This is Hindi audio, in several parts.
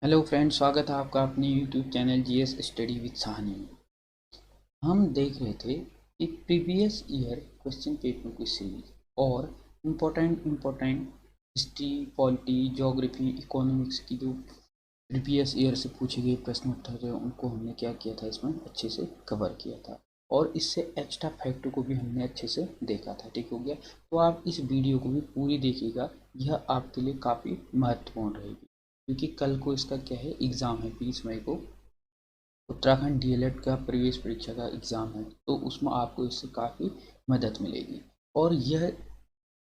हेलो फ्रेंड, स्वागत है आपका अपने YouTube channel GS study with Sahni में। हम देख रहे थे कि प्रीवियस ईयर क्वेश्चन पेपर की सीरीज और important history, polity, geography, economics की जो प्रीवियस ईयर से पूछे गए प्रश्न उत्तर थे उनको हमने क्या किया था, इसमें अच्छे से कवर किया था और इससे एक्स्ट्रा फैक्ट को भी हमने अच्छे से देखा था। ठीक हो गया, तो आप इस वीडियो को भी पूरी देखिएगा, यह आपके लिए काफ़ी महत्वपूर्ण रहेगी क्योंकि कल को इसका क्या है, एग्ज़ाम है 20 मई को। उत्तराखंड डीएलएड का प्रवेश परीक्षा का एग्ज़ाम है, तो उसमें आपको इससे काफ़ी मदद मिलेगी। और यह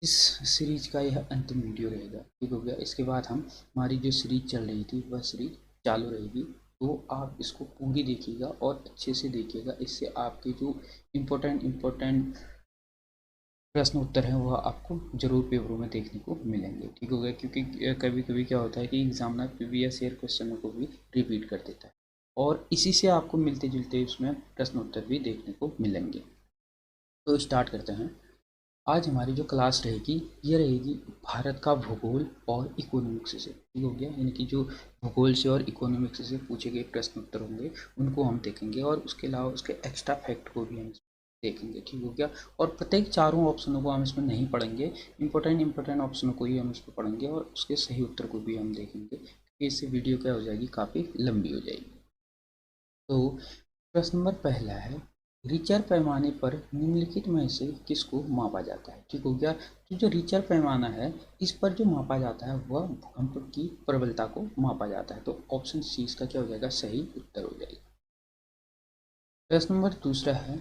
इस सीरीज का यह अंतिम वीडियो रहेगा। ठीक हो गया, इसके बाद हम हमारी जो सीरीज चल रही थी वह सीरीज चालू रहेगी, तो आप इसको पूरी देखिएगा और अच्छे से देखिएगा। इससे आपके जो इम्पोर्टेंट प्रश्न उत्तर हैं वह आपको जरूर पेपरों में देखने को मिलेंगे। ठीक हो गया, क्योंकि कभी कभी क्या होता है कि एग्जामिनर प्रीवियस ईयर क्वेश्चनों को भी रिपीट कर देता है और इसी से आपको मिलते जुलते उसमें प्रश्न उत्तर भी देखने को मिलेंगे। तो स्टार्ट करते हैं। आज हमारी जो क्लास रहेगी ये रहेगी भारत का भूगोल और इकोनॉमिक्स से। ठीक हो गया, यानी कि जो भूगोल से और इकोनॉमिक्स से पूछे गए प्रश्न उत्तर होंगे उनको हम देखेंगे और उसके अलावा उसके एक्स्ट्रा फैक्ट को भी हम देखेंगे। ठीक हो गया, और प्रत्येक चारों ऑप्शनों को हम इसमें नहीं पढ़ेंगे, इंपॉर्टेंट ऑप्शनों को ही हम इसमें पढ़ेंगे और उसके सही उत्तर को भी हम देखेंगे, क्योंकि इससे वीडियो क्या हो जाएगी, काफ़ी लंबी हो जाएगी। तो प्रश्न नंबर पहला है, रिचर पैमाने पर निम्नलिखित में से किसको मापा जाता है। ठीक हो गया, तो जो रिचर पैमाना है इस पर जो मापा जाता है वह भूकंप की प्रबलता को मापा जाता है। तो ऑप्शन सी इसका क्या हो जाएगा, सही उत्तर हो जाएगा। प्रश्न नंबर दूसरा है,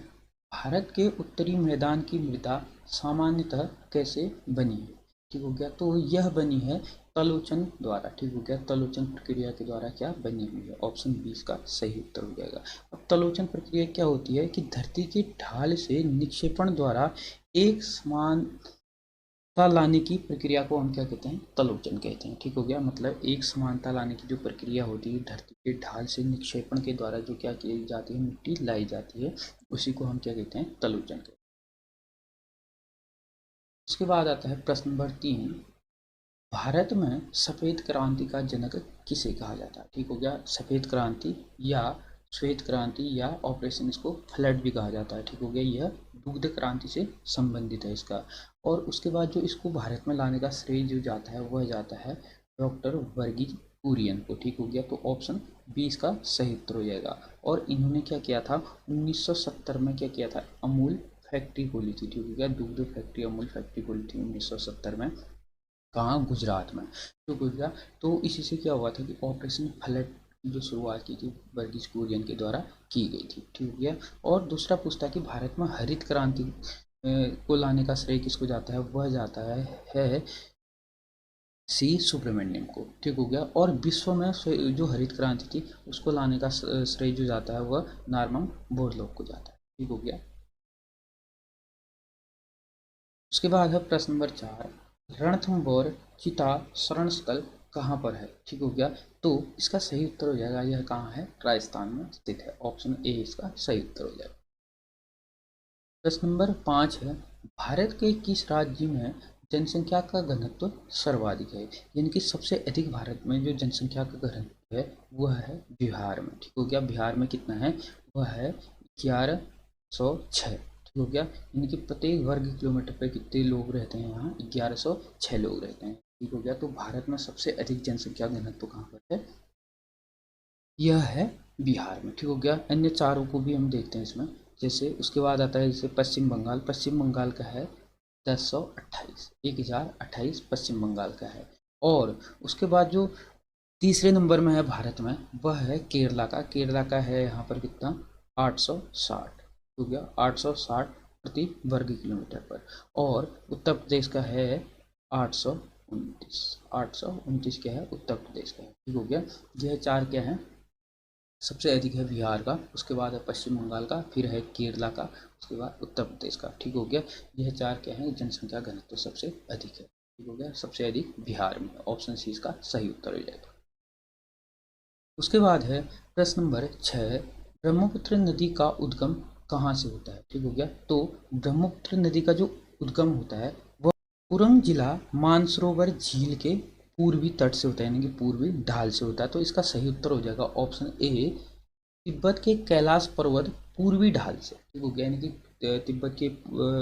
भारत के उत्तरी मैदान की मृदा सामान्यतः कैसे बनी है। ठीक हो गया, तो यह बनी है तलोचन द्वारा। ठीक हो गया, तलोचन प्रक्रिया के द्वारा क्या बनी हुई है, ऑप्शन 20 का सही उत्तर हो जाएगा। अब तलोचन प्रक्रिया क्या होती है कि धरती की ढाल से निक्षेपण द्वारा एक समान लाने की प्रक्रिया को हम क्या कहते हैं, तलोचन कहते हैं। ठीक हो गया, मतलब एक समानता लाने की जो प्रक्रिया होती है, धरती के ढाल से निक्षेपण के द्वारा जो क्या की जाती है, मिट्टी लाई जाती है, उसी को हम क्या कहते हैं, तलोचन कहते हैं। उसके बाद आता है प्रश्न नंबर 3, भारत में सफ़ेद क्रांति का जनक किसे कहा जाता है। ठीक हो गया, सफ़ेद क्रांति या श्वेत क्रांति या ऑपरेशन इसको फ्लड भी कहा जाता है। ठीक हो गया, यह दुग्ध क्रांति से संबंधित है इसका। और उसके बाद जो इसको भारत में लाने का श्रेय जो जाता है वह जाता है डॉक्टर वर्गीज कुरियन को। ठीक हो गया, तो ऑप्शन 20 का सही उत्तर हो जाएगा। और इन्होंने क्या किया था, 1970 में क्या किया था, अमूल फैक्ट्री खोली थी। ठीक हो गया, दुग्ध फैक्ट्री, अमूल फैक्ट्री खोली थी 1970 में। कहाँ, गुजरात में। तो गुजरात, तो इसी से क्या हुआ था कि ऑपरेशन फ्लड की जो शुरुआत की थी वर्गीज कुरियन के द्वारा की गई थी। ठीक हो गया, और दूसरा पूछता है कि भारत में हरित क्रांति को लाने का श्रेय किसको जाता है, वह जाता है सी सुब्रमण्यम को। ठीक हो गया, और विश्व में जो हरित क्रांति थी उसको लाने का श्रेय जो जाता है वह नॉर्मन बोरलॉग को जाता है। ठीक हो गया, उसके बाद है प्रश्न नंबर 4, रणथंभौर चिता शरण स्थल कहाँ पर है। ठीक हो गया, तो इसका सही उत्तर हो जाएगा, यह कहाँ है, राजस्थान में स्थित है, ऑप्शन ए इसका सही उत्तर हो जाएगा। प्रश्न नंबर 5 है, भारत के किस राज्य में जनसंख्या का घनत्व सर्वाधिक है, यानी कि सबसे अधिक भारत में जो जनसंख्या का घनत्व है वह है बिहार में। ठीक हो गया, बिहार में कितना है, वह है 1106। ठीक हो गया, यानी कि प्रत्येक वर्ग किलोमीटर पर कितने लोग रहते हैं, यहाँ 1106 लोग रहते हैं। ठीक हो गया, तो भारत में सबसे अधिक जनसंख्या घनत्व कहाँ पर है, यह है बिहार में। ठीक हो गया, अन्य चारों को भी हम देखते हैं इसमें। जैसे उसके बाद आता है जैसे पश्चिम बंगाल, पश्चिम बंगाल का है 1028, 1028 पश्चिम बंगाल का है। और उसके बाद जो तीसरे नंबर में है भारत में वह है केरला का, केरला का है यहाँ पर कितना, 860। हो गया, 860 प्रति वर्ग किलोमीटर पर। और उत्तर प्रदेश का है 829, 829 क्या है, उत्तर प्रदेश का है। ठीक हो गया, यह चार क्या है, सबसे अधिक है बिहार का, उसके बाद है पश्चिम बंगाल का, फिर है केरला का, उसके बाद उत्तर प्रदेश का। ठीक हो गया, यह चार क्या है, जनसंख्या घनत्व तो सबसे अधिक है। ठीक हो गया, सबसे अधिक बिहार में, ऑप्शन सी इसका सही उत्तर हो जाएगा। उसके बाद है प्रश्न नंबर 6, ब्रह्मपुत्र नदी का उद्गम कहाँ से होता है। ठीक हो गया, तो ब्रह्मपुत्र नदी का जो उद्गम होता है वह पुरंग जिला मानसरोवर झील के पूर्वी तट से होता है, यानी कि पूर्वी ढाल से होता है। तो इसका सही उत्तर हो जाएगा ऑप्शन ए, तिब्बत के कैलाश पर्वत पूर्वी ढाल से, ठीक हो गया, यानी कि तिब्बत के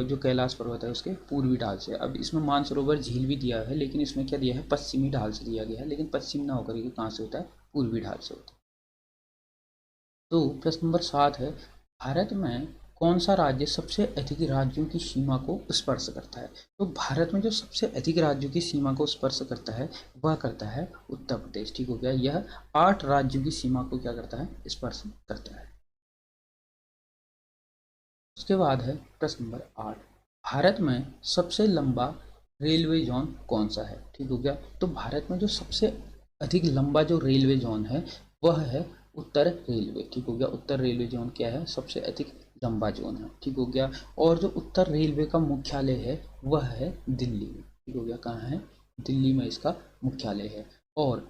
जो कैलाश पर्वत है उसके पूर्वी ढाल से। अब इसमें मानसरोवर झील भी दिया है, लेकिन इसमें क्या दिया है, पश्चिमी ढाल से दिया गया है, लेकिन पश्चिम ना होकर ये कहाँ से होता है, पूर्वी ढाल से होता है। तो प्रश्न नंबर 7 है, भारत में कौन सा राज्य सबसे अधिक राज्यों की सीमा को स्पर्श करता है? तो भारत में जो सबसे अधिक राज्यों की सीमा को स्पर्श करता है वह करता है उत्तर प्रदेश, ठीक हो गया। यह 8 राज्यों की सीमा को क्या करता है, स्पर्श करता है। उसके बाद है प्रश्न नंबर 8, भारत में सबसे लंबा रेलवे जोन कौन सा है? ठीक हो गया। तो भारत में जो सबसे अधिक लंबा जो रेलवे जोन है वह है उत्तर रेलवे, ठीक हो गया। उत्तर रेलवे जोन क्या है, सबसे अधिक लंबा जोन है, ठीक हो गया। और जो उत्तर रेलवे का मुख्यालय है वह है दिल्ली में, ठीक हो गया। कहाँ है, दिल्ली में इसका मुख्यालय है। और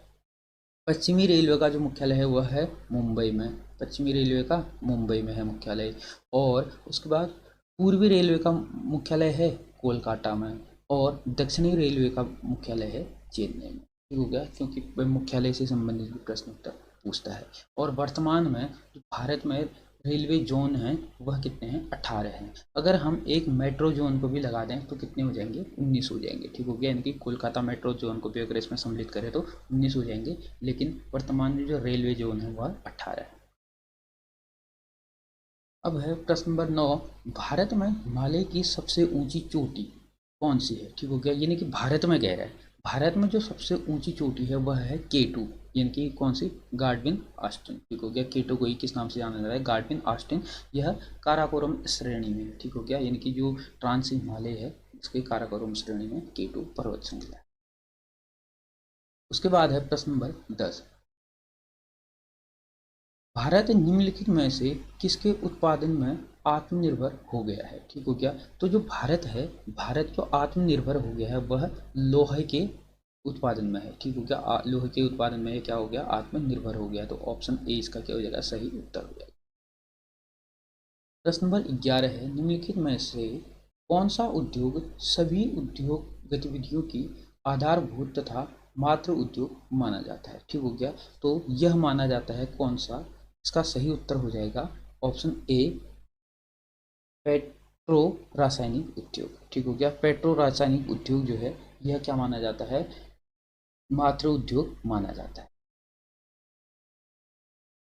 पश्चिमी रेलवे का जो मुख्यालय है वह है मुंबई में, पश्चिमी रेलवे का मुंबई में है मुख्यालय। और उसके बाद पूर्वी रेलवे का मुख्यालय है कोलकाता में, और दक्षिणी रेलवे का मुख्यालय है चेन्नई में, ठीक हो गया, क्योंकि मुख्यालय से संबंधित भी प्रश्न उत्तर पूछता है। और वर्तमान में जो भारत में रेलवे जोन हैं वह कितने हैं, 18 हैं। अगर हम एक मेट्रो जोन को भी लगा दें तो कितने हो जाएंगे, 19 हो जाएंगे, ठीक हो गया। यानी कि कोलकाता मेट्रो जोन को भी अगर इसमें सम्मिलित करें तो 19 हो जाएंगे, लेकिन वर्तमान में जो रेलवे जोन है वह 18 है। अब है प्रश्न नंबर 9, भारत में हिमालय की सबसे ऊंची चोटी कौन सी है? ठीक हो गया, यानी कि भारत में कह रहा है, भारत में जो सबसे ऊंची चोटी है वह है K2, यानी कि कौन सी, गार्डविन आस्टिन, ठीक हो गया। K2 को ही किस नाम से जाना जाता है, गार्डविन आस्टिन। यह काराकोरम श्रेणी में है, ठीक हो गया, यानी कि जो ट्रांस हिमालय है इसके काराकोरम श्रेणी में K2 पर्वत श्रृंखला है। उसके बाद है प्रश्न नंबर 10, भारत निम्नलिखित में से किसके उत्पादन में आत्मनिर्भर हो गया है? ठीक हो गया। तो जो भारत है, भारत जो आत्मनिर्भर हो गया है वह लोहे के उत्पादन में है, ठीक हो गया। लोहे के उत्पादन में क्या हो गया, आत्मनिर्भर हो गया। तो ऑप्शन ए इसका क्या हो जाएगा, सही उत्तर हो जाएगा। प्रश्न नंबर 11 है, निम्नलिखित में से कौन सा उद्योग सभी उद्योग गतिविधियों की आधारभूत तथा मात्र उद्योग माना जाता है? ठीक हो गया। तो यह माना जाता है कौन सा, इसका सही उत्तर हो जाएगा ऑप्शन ए, पेट्रो रासायनिक उद्योग, ठीक हो गया। पेट्रो रासायनिक उद्योग जो है यह क्या माना जाता है, मात्र उद्योग माना जाता है।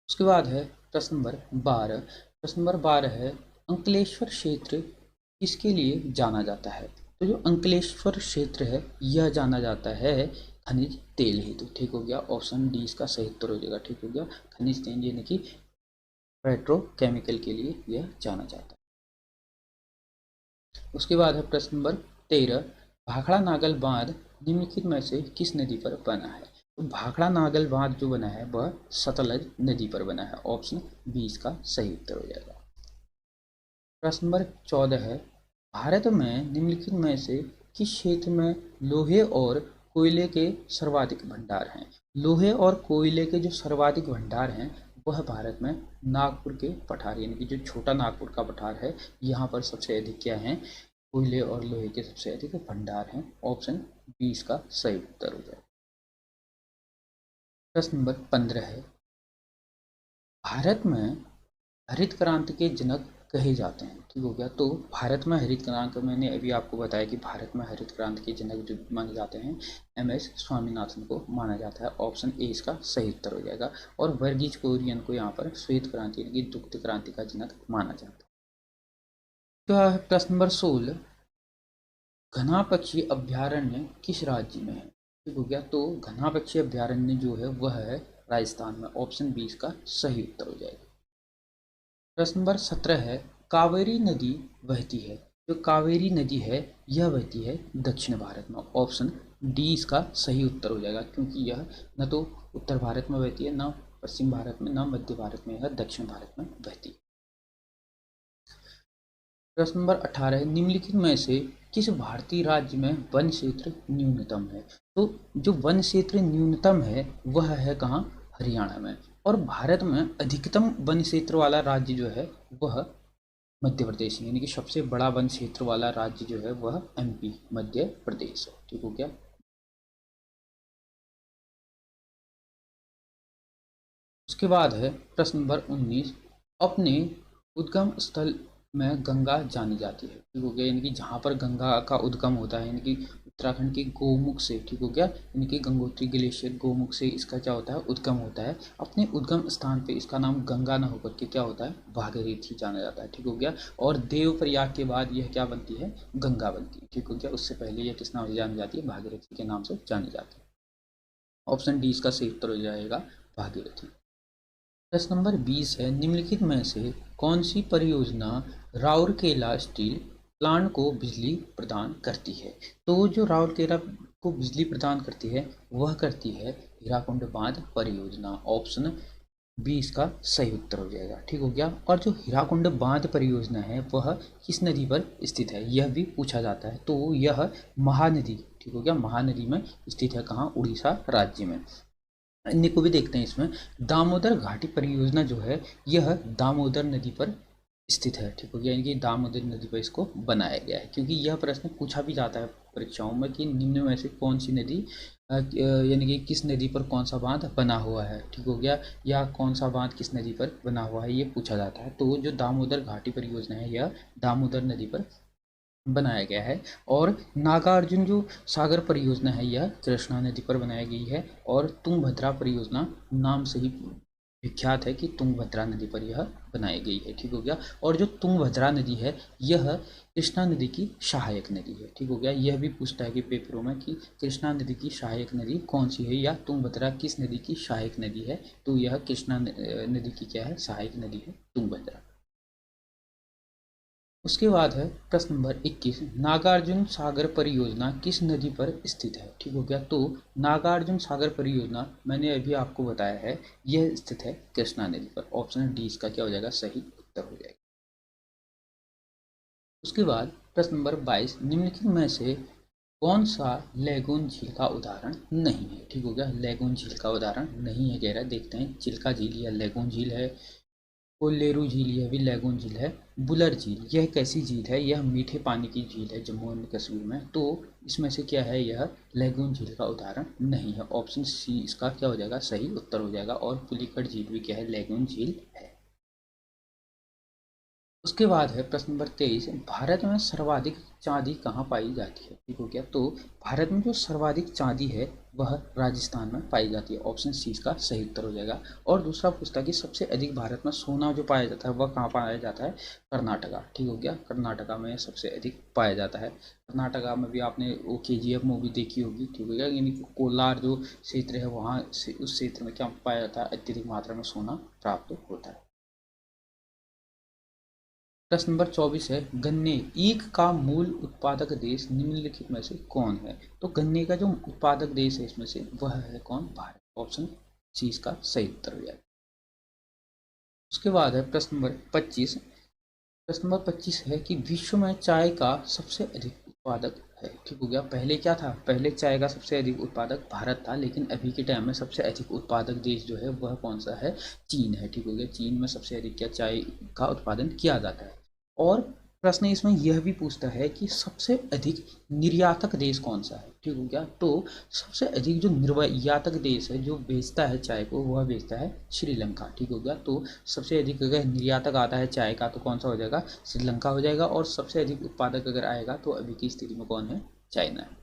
उसके बाद है प्रश्न नंबर 12, प्रश्न नंबर 12 है, अंकलेश्वर क्षेत्र किसके लिए जाना जाता है? तो जो अंकलेश्वर क्षेत्र है यह जाना जाता है खनिज तेल हेतु, ठीक हो गया। ऑप्शन डी इसका सही उत्तर हो जाएगा, ठीक हो गया। खनिज तेल यानी कि पेट्रोकेमिकल के लिए यह जाना जाता है। उसके बाद है प्रश्न नंबर 13, भाखड़ा नागल बांध निम्नलिखित में से किस नदी पर बना है? तो भाखड़ा नागल बांध जो बना है वह सतलज नदी पर बना है, ऑप्शन बी इसका सही उत्तर हो जाएगा। प्रश्न नंबर 14 है, भारत में निम्नलिखित में से किस क्षेत्र में लोहे और कोयले के सर्वाधिक भंडार हैं? लोहे और कोयले के जो सर्वाधिक भंडार हैं वह भारत में नागपुर के पठार, यानी कि जो छोटा नागपुर का पठार है यहाँ पर सबसे अधिक क्या है, कोयले और लोहे के सबसे अधिक भंडार हैं, ऑप्शन बी इसका सही उत्तर हो जाएगा। प्रश्न नंबर 15 है, भारत में हरित क्रांति के जनक कहे जाते हैं, ठीक हो गया। तो भारत में हरित क्रांति, मैंने अभी आपको बताया कि भारत में हरित क्रांति के जनक जो माने जाते हैं MS स्वामीनाथन को माना जाता है, ऑप्शन ए इसका सही उत्तर हो जाएगा। और वर्गीज कुरियन को यहाँ पर श्वेत क्रांति यानी कि दुग्ध क्रांति का जनक माना जाता है। तो प्रश्न नंबर 16, घना पक्षी अभ्यारण्य किस राज्य में है? ठीक हो गया। तो घना पक्षी अभ्यारण्य जो है वह है राजस्थान में, ऑप्शन बी इसका सही उत्तर हो जाएगा। प्रश्न नंबर 17 है, कावेरी नदी बहती है, जो कावेरी नदी है यह बहती है दक्षिण भारत में, ऑप्शन डी इसका सही उत्तर हो जाएगा, क्योंकि यह न तो उत्तर भारत में बहती है, न पश्चिम भारत में, न मध्य भारत में, यह दक्षिण भारत में बहती है। प्रश्न नंबर 18 है, निम्नलिखित में से किस भारतीय राज्य में वन क्षेत्र न्यूनतम है? तो जो वन क्षेत्र न्यूनतम है वह है कहाँ, हरियाणा में। और भारत में अधिकतम वन क्षेत्र वाला राज्य जो है वह मध्य प्रदेश है, यानी कि सबसे बड़ा वन क्षेत्र वाला राज्य जो है वह MP मध्य प्रदेश है, ठीक हो गया। उसके बाद है प्रश्न नंबर 19, अपने उद्गम स्थल में गंगा जानी जाती है। ठीक हो गया, यानी कि जहाँ पर गंगा का उद्गम होता है, यानी कि उत्तराखंड के गोमुख से, ठीक हो गया, यानी कि गंगोत्री ग्लेशियर गोमुख से इसका क्या होता है, उद्गम होता है। अपने उद्गम स्थान पे इसका नाम गंगा ना होकर के क्या होता है, भागीरथी जाना जाता है। ठीक हो गया, और देवप्रयाग के बाद यह क्या बनती है, गंगा बनती है। ठीक हो गया, उससे पहले यह किस नाम से जानी जाती है, भागीरथी के नाम से जानी जाती है। ऑप्शन डी इसका सही उत्तर हो जाएगा भागीरथी। प्रश्न नंबर 20 है, निम्नलिखित में से कौन सी परियोजना राउरकेला स्टील प्लांट को बिजली प्रदान करती है। तो जो राउरकेला को बिजली प्रदान करती है वह करती है हीराकुंड बांध परियोजना। ऑप्शन बी इसका सही उत्तर हो जाएगा। ठीक हो गया, और जो हीराकुंड बांध परियोजना है वह किस नदी पर स्थित है, यह भी पूछा जाता है। तो यह महानदी, ठीक हो गया, महानदी में स्थित है। कहाँ, उड़ीसा राज्य में। अन्य को भी देखते हैं इसमें। दामोदर घाटी परियोजना जो है यह दामोदर नदी पर स्थित है। ठीक हो गया, यानी कि दामोदर नदी पर इसको बनाया गया है। क्योंकि यह प्रश्न पूछा भी जाता है परीक्षाओं में कि निम्न में से कौन सी नदी यानी कि किस नदी पर कौन सा बांध बना हुआ है। ठीक हो गया, या कौन सा बांध किस नदी पर बना हुआ है, ये पूछा जाता है। तो जो दामोदर घाटी परियोजना है यह दामोदर नदी पर बनाया गया है। और नागार्जुन जो सागर परियोजना है यह कृष्णा नदी पर बनाई गई है। और तुंगभद्रा परियोजना नाम से ही विख्यात है कि तुंगभद्रा नदी पर यह बनाई गई है। ठीक हो गया, और जो तुंगभद्रा नदी है यह कृष्णा नदी की सहायक नदी है। ठीक हो गया, यह भी पूछता है कि पेपरों में कि कृष्णा नदी की सहायक नदी कौन सी है, या तुंगभद्रा किस नदी की सहायक नदी है। तो यह कृष्णा नदी की क्या है, सहायक नदी है तुंगभद्रा। उसके बाद है प्रश्न नंबर 21, नागार्जुन सागर परियोजना किस नदी पर स्थित है। ठीक हो गया, तो नागार्जुन सागर परियोजना मैंने अभी आपको बताया है यह स्थित है कृष्णा नदी पर। ऑप्शन डी इसका क्या हो जाएगा, सही उत्तर हो जाएगा। उसके बाद प्रश्न नंबर 22, निम्नलिखित में से कौन सा लेगून झील का उदाहरण नहीं है। ठीक हो गया, लेगून झील का उदाहरण नहीं है कह रहा है। देखते हैं, चिल्का झील या लेगून झील है, कोल्लेरू झील, यह भी लेगून झील है। बुलर झील, यह कैसी झील है, यह मीठे पानी की झील है जम्मू एंड कश्मीर में। तो इसमें से क्या है, यह लेगून झील का उदाहरण नहीं है। ऑप्शन सी इसका क्या हो जाएगा, सही उत्तर हो जाएगा। और पुलिकट झील भी क्या है, लेगून झील है। उसके बाद है प्रश्न नंबर 23, भारत में सर्वाधिक चांदी कहाँ पाई जाती है। ठीक हो गया, तो भारत में जो सर्वाधिक चांदी है वह राजस्थान में पाई जाती है। ऑप्शन सी इसका सही उत्तर हो जाएगा। और दूसरा पूछता है कि सबसे अधिक भारत में सोना जो पाया जाता है वह कहाँ पाया जाता है, कर्नाटका। ठीक हो गया, कर्नाटका में सबसे अधिक पाया जाता है। कर्नाटका में भी आपने वो KGF मूवी देखी होगी। ठीक हो गया, यानी कि कोलार जो क्षेत्र है वहाँ से, उस क्षेत्र में क्या पाया जाता है, अत्यधिक मात्रा में सोना प्राप्त होता है। प्रश्न नंबर 24 है, गन्ने ईख का मूल उत्पादक देश निम्नलिखित में से कौन है। तो गन्ने का जो उत्पादक देश है इसमें से वह है कौन, भारत। ऑप्शन सी इसका सही उत्तर हो जाएगा। उसके बाद है प्रश्न नंबर 25। प्रश्न नंबर 25 है कि विश्व में चाय का सबसे अधिक उत्पादक है। ठीक हो गया, पहले क्या था, पहले चाय का सबसे अधिक उत्पादक भारत था, लेकिन अभी के टाइम में सबसे अधिक उत्पादक देश जो है वह कौन सा है, चीन है। ठीक हो गया, चीन में सबसे अधिक क्या चाय का उत्पादन किया जाता है। और प्रश्न इसमें यह भी पूछता है कि सबसे अधिक निर्यातक देश कौन सा है। ठीक हो गया, तो सबसे अधिक जो निर्यातक देश है जो बेचता है चाय को वह बेचता है श्रीलंका। ठीक हो गया, तो सबसे अधिक अगर निर्यातक आता है चाय का तो कौन सा हो जाएगा, श्रीलंका हो जाएगा। और सबसे अधिक उत्पादक अगर आएगा तो अभी की स्थिति में कौन है, चाइना है।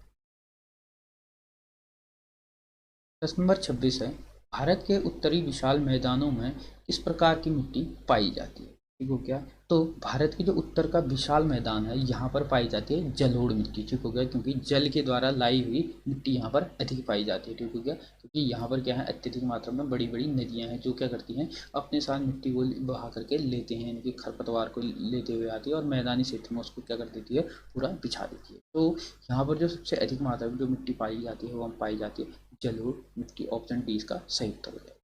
प्रश्न नंबर 26 है, भारत के उत्तरी विशाल मैदानों में किस प्रकार की मिट्टी पाई जाती है। ठीक हो गया, तो भारत के जो उत्तर का विशाल मैदान है यहाँ पर पाई जाती है जलोढ़ मिट्टी। ठीक हो गया, क्योंकि जल के द्वारा लाई हुई मिट्टी यहाँ पर अधिक पाई जाती है। ठीक हो गया, क्योंकि यहाँ पर क्या है, अत्यधिक मात्रा में बड़ी बड़ी नदियाँ हैं जो क्या करती हैं, अपने साथ मिट्टी को बहा करके लेते हैं, इनके खरपतवार को लेते हुए आती है और मैदानी क्षेत्र में उसको क्या कर देती है, पूरा बिछा देती है। तो यहाँ पर जो सबसे अधिक मात्रा में जो मिट्टी पाई जाती है वो पाई जाती है जलोढ़ मिट्टी। ऑप्शन डी इसका सही उत्तर हो जाएगा।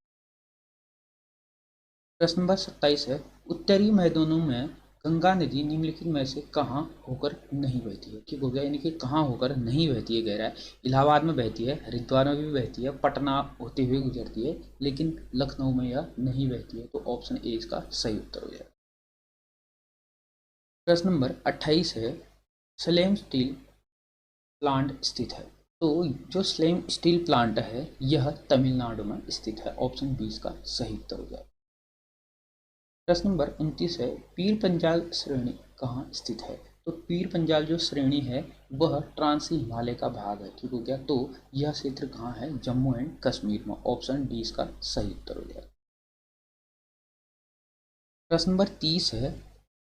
प्रश्न नंबर 27 है, उत्तरी मैदानों में गंगा नदी निम्नलिखित में से कहाँ होकर नहीं बहती है। ठीक हो गया, यानी कि कहाँ होकर नहीं बहती है कह रहा है। इलाहाबाद में बहती है, हरिद्वार में भी बहती है, पटना होते हुए गुजरती है, लेकिन लखनऊ में यह नहीं बहती है। तो ऑप्शन ए इसका सही उत्तर हो जाएगा। प्रश्न नंबर 28 है, सलेम स्टील प्लांट स्थित है। तो जो स्लेम स्टील प्लांट है यह तमिलनाडु में स्थित है। ऑप्शन बी इसका सही उत्तर हो जाएगा। प्रश्न नंबर 29 है, पीर पंजाल श्रेणी कहाँ स्थित है? तो पीर पंजाल जो श्रेणी है वह ट्रांस हिमालय का भाग है। ठीक हो गया। तो यह क्षेत्र कहाँ है? जम्मू एंड कश्मीर में। ऑप्शन डी इसका सही उत्तर हो जाएगा। प्रश्न नंबर 30 है,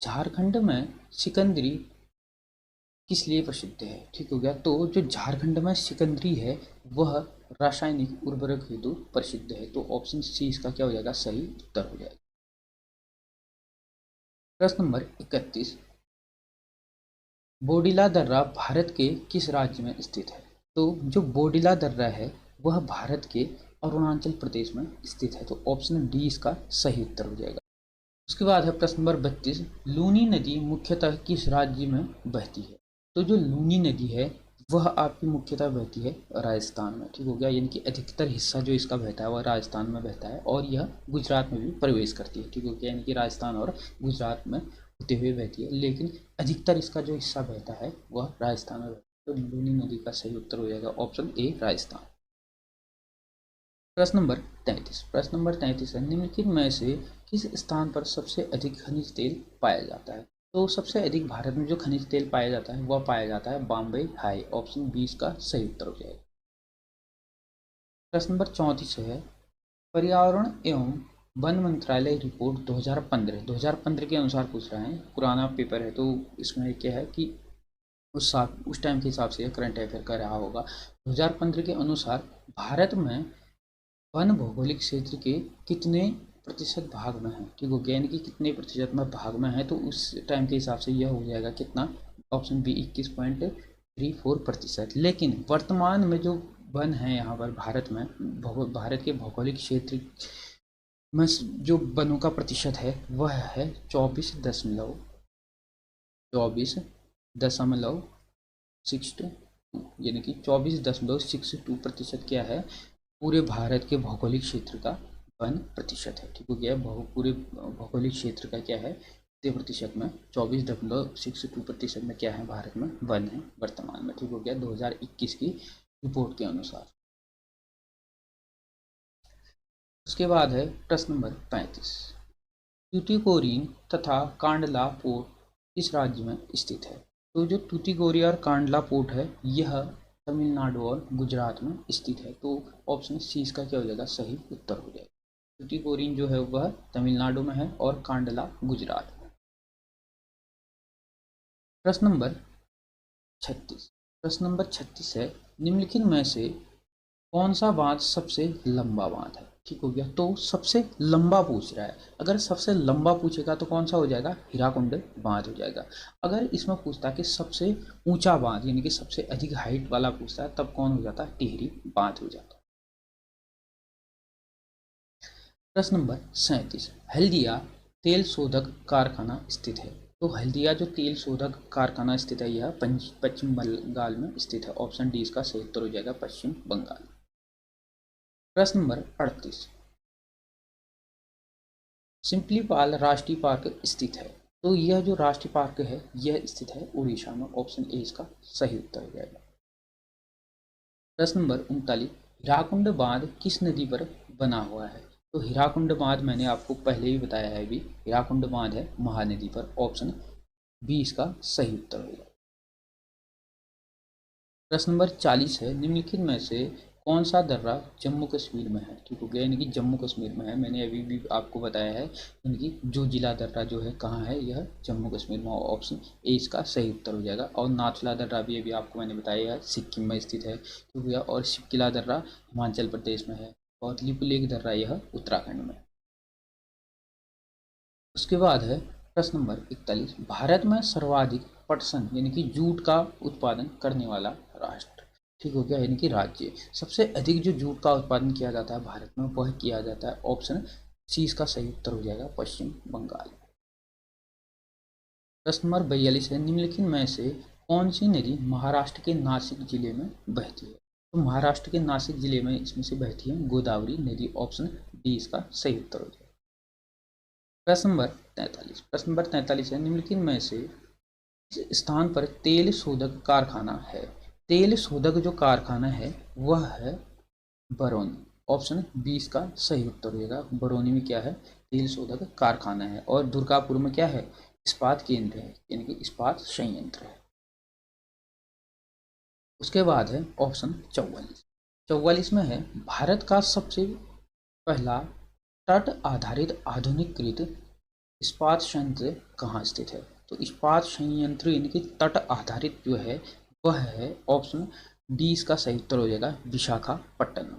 झारखंड में सिकंदरी किस लिए प्रसिद्ध है? ठीक हो गया। तो जो झारखंड में सिकंदरी है वह रासायनिक उर्वरक हेतु प्रसिद्ध है। तो ऑप्शन सी इसका क्या हो जाएगा? सही उत्तर हो जाएगा। प्रश्न नंबर 31, बोडिला दर्रा भारत के किस राज्य में स्थित है? तो जो बोडिला दर्रा है वह भारत के अरुणाचल प्रदेश में स्थित है। तो ऑप्शन डी इसका सही उत्तर हो जाएगा। उसके बाद है प्रश्न नंबर 32, लूनी नदी मुख्यतः किस राज्य में बहती है? तो जो लूनी नदी है वह आपकी मुख्यतः बहती है राजस्थान में। ठीक हो गया। यानी कि अधिकतर हिस्सा जो इसका बहता है वह राजस्थान में बहता है और यह गुजरात में भी प्रवेश करती है। ठीक हो गया। यानी कि राजस्थान और गुजरात में होते हुए बहती है, लेकिन अधिकतर इसका जो हिस्सा बहता है वह राजस्थान में बहता है। तो लूनी नदी का सही उत्तर हो जाएगा ऑप्शन ए राजस्थान। प्रश्न नंबर 33, प्रश्न नंबर 33 है, निम्नलिखित में से किस स्थान पर सबसे अधिक खनिज तेल पाया जाता है? तो सबसे अधिक भारत में जो खनिज तेल पाया जाता है वह पाया जाता है बॉम्बे हाई। ऑप्शन 20 का सही उत्तर हो जाएगा। प्रश्न नंबर 34 है, पर्यावरण एवं वन मंत्रालय रिपोर्ट 2015 के अनुसार पूछ रहा है। पुराना पेपर है तो इसमें क्या है कि उस टाइम के हिसाब से करंट अफेयर कर रहा होगा। 2015 के अनुसार भारत में वन भौगोलिक क्षेत्र के कितने प्रतिशत भाग में है? ठीक हो गया। यानी कि कितने प्रतिशत में भाग में है, तो उस टाइम के हिसाब से यह हो जाएगा कितना? Option B 21.34%। लेकिन वर्तमान में जो वन है यहाँ पर भारत में, भारत के भौगोलिक क्षेत्र में जो वनों का प्रतिशत है वह है 24.62, यानी कि 24.62% क्या है? पूरे भारत के भौगोलिक क्षेत्र का वन प्रतिशत है। ठीक हो गया। पूरे भौगोलिक क्षेत्र का क्या है? प्रतिशत में 24.62% में क्या है? भारत में वन है वर्तमान में। ठीक हो गया 2021 की रिपोर्ट के अनुसार। उसके बाद है प्रश्न नंबर 35, ट्यूटिकोरिन तथा कांडला पोर्ट किस राज्य में स्थित है? तो जो टूटीकोरी और कांडला पोर्ट है यह तमिलनाडु और गुजरात में स्थित है। तो ऑप्शन सी इसका क्या हो जाएगा? सही उत्तर हो जाएगा। टूटीकोरिन जो है वह तमिलनाडु में है और कांडला गुजरात में। प्रश्न नंबर 36, प्रश्न नंबर 36 है, निम्नलिखित में से कौन सा बांध सबसे लंबा बांध है? ठीक हो गया। तो सबसे लंबा पूछ रहा है। अगर सबसे लंबा पूछेगा तो कौन सा हो जाएगा? हीराकुंड बांध हो जाएगा। अगर इसमें पूछता कि सबसे ऊंचा बांध यानी कि सबसे अधिक हाइट वाला पूछता है तब कौन हो जाता है? टिहरी बांध हो जाता है। प्रश्न नंबर 37, हल्दिया तेल शोधक कारखाना स्थित है। तो हल्दिया जो तेल शोधक कारखाना स्थित है यह पश्चिम बंगाल में स्थित है। ऑप्शन डी इसका सही उत्तर हो जाएगा पश्चिम बंगाल। प्रश्न नंबर 38, सिम्पलीपाल राष्ट्रीय पार्क स्थित है। तो यह जो राष्ट्रीय पार्क है यह स्थित है उड़ीसा में। ऑप्शन ए इसका सही उत्तर हो जाएगा। प्रश्न नंबर 39, हीराकुंड बांध किस नदी पर बना हुआ है? तो हीराकुंड बांध मैंने आपको पहले ही बताया है। अभी हीराकुंड बांध है महानदी पर। ऑप्शन बी इसका सही उत्तर होगा। प्रश्न नंबर 40 है, निम्नलिखित में से कौन सा दर्रा जम्मू कश्मीर में है? ठीक हो गया। यानी कि जम्मू कश्मीर में है। मैंने अभी भी आपको बताया है यानी कि जो जिला दर्रा जो है कहाँ है? यह जम्मू कश्मीर में। ऑप्शन ए इसका सही उत्तर हो जाएगा। और नाथुला दर्रा भी अभी आपको मैंने बताया है सिक्किम में स्थित है। ठीक हो गया। और शिपकिला दर्रा हिमाचल प्रदेश में है और लिपुलेख दर्रा यह उत्तराखंड में। उसके बाद है प्रश्न नंबर 41, भारत में सर्वाधिक पटसन यानी कि जूट का उत्पादन करने वाला राष्ट्र? ठीक हो गया। यानी कि राज्य। सबसे अधिक जो जूट का उत्पादन किया जाता है भारत में वह किया जाता है। ऑप्शन सी इसका सही उत्तर हो जाएगा पश्चिम बंगाल। प्रश्न नंबर 42 है, निम्नलिखित में से कौन सी नदी महाराष्ट्र के नासिक जिले में बहती है? तो महाराष्ट्र के नासिक जिले में इसमें से बहती है गोदावरी नदी। ऑप्शन डी इसका सही उत्तर हो जाएगा। प्रश्न नंबर 43, प्रश्न नंबर 43 है, निम्नलिखित में से इस स्थान पर तेल शोधक कारखाना है? तेल शोधक जो कारखाना है वह है बरौनी। ऑप्शन 20 का सही उत्तर हो जाएगा। बरौनी में क्या है? तेल शोधक कारखाना है। और दुर्गापुर में क्या है? इस्पात केंद्र है, यानी कि इस्पात संयंत्र है। उसके बाद है ऑप्शन 44। 44 में है भारत का सबसे पहला तट आधारित आधुनिकीकृत इस्पात संयंत्र कहाँ स्थित है? तो इस्पात संयंत्र यानी कि तट आधारित जो है वह है ऑप्शन 20 का सही उत्तर हो जाएगा विशाखापट्टनम।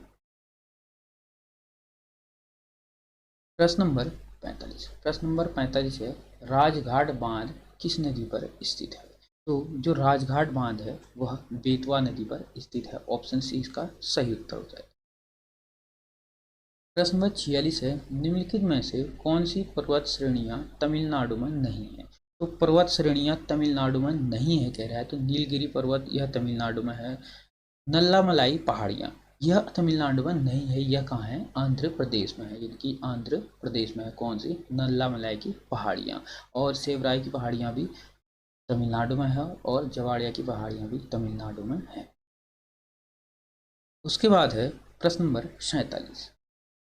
प्रश्न नंबर 45। प्रश्न नंबर 45 है राजघाट बांध किस नदी पर स्थित है? तो जो राजघाट बांध है वह बेतवा नदी पर स्थित है। ऑप्शन सी इसका सही उत्तर हो जाएगा। प्रश्न नंबर 46 है निम्नलिखित में से कौन सी पर्वत श्रेणियां तमिलनाडु में नहीं है? तो पर्वत श्रेणियां तमिलनाडु में नहीं है कह रहा है, तो नीलगिरी पर्वत यह तमिलनाडु में है। नल्लामलाई पहाड़ियाँ यह तमिलनाडु में नहीं है, यह कहाँ है? आंध्र प्रदेश में है, यानी कि आंध्र प्रदेश में है। कौन सी? नल्लामलाई की पहाड़ियाँ। और सेवराई की पहाड़ियाँ भी तमिलनाडु में है और जवाड़िया की पहाड़ियाँ भी तमिलनाडु में है। उसके बाद है प्रश्न नंबर 47।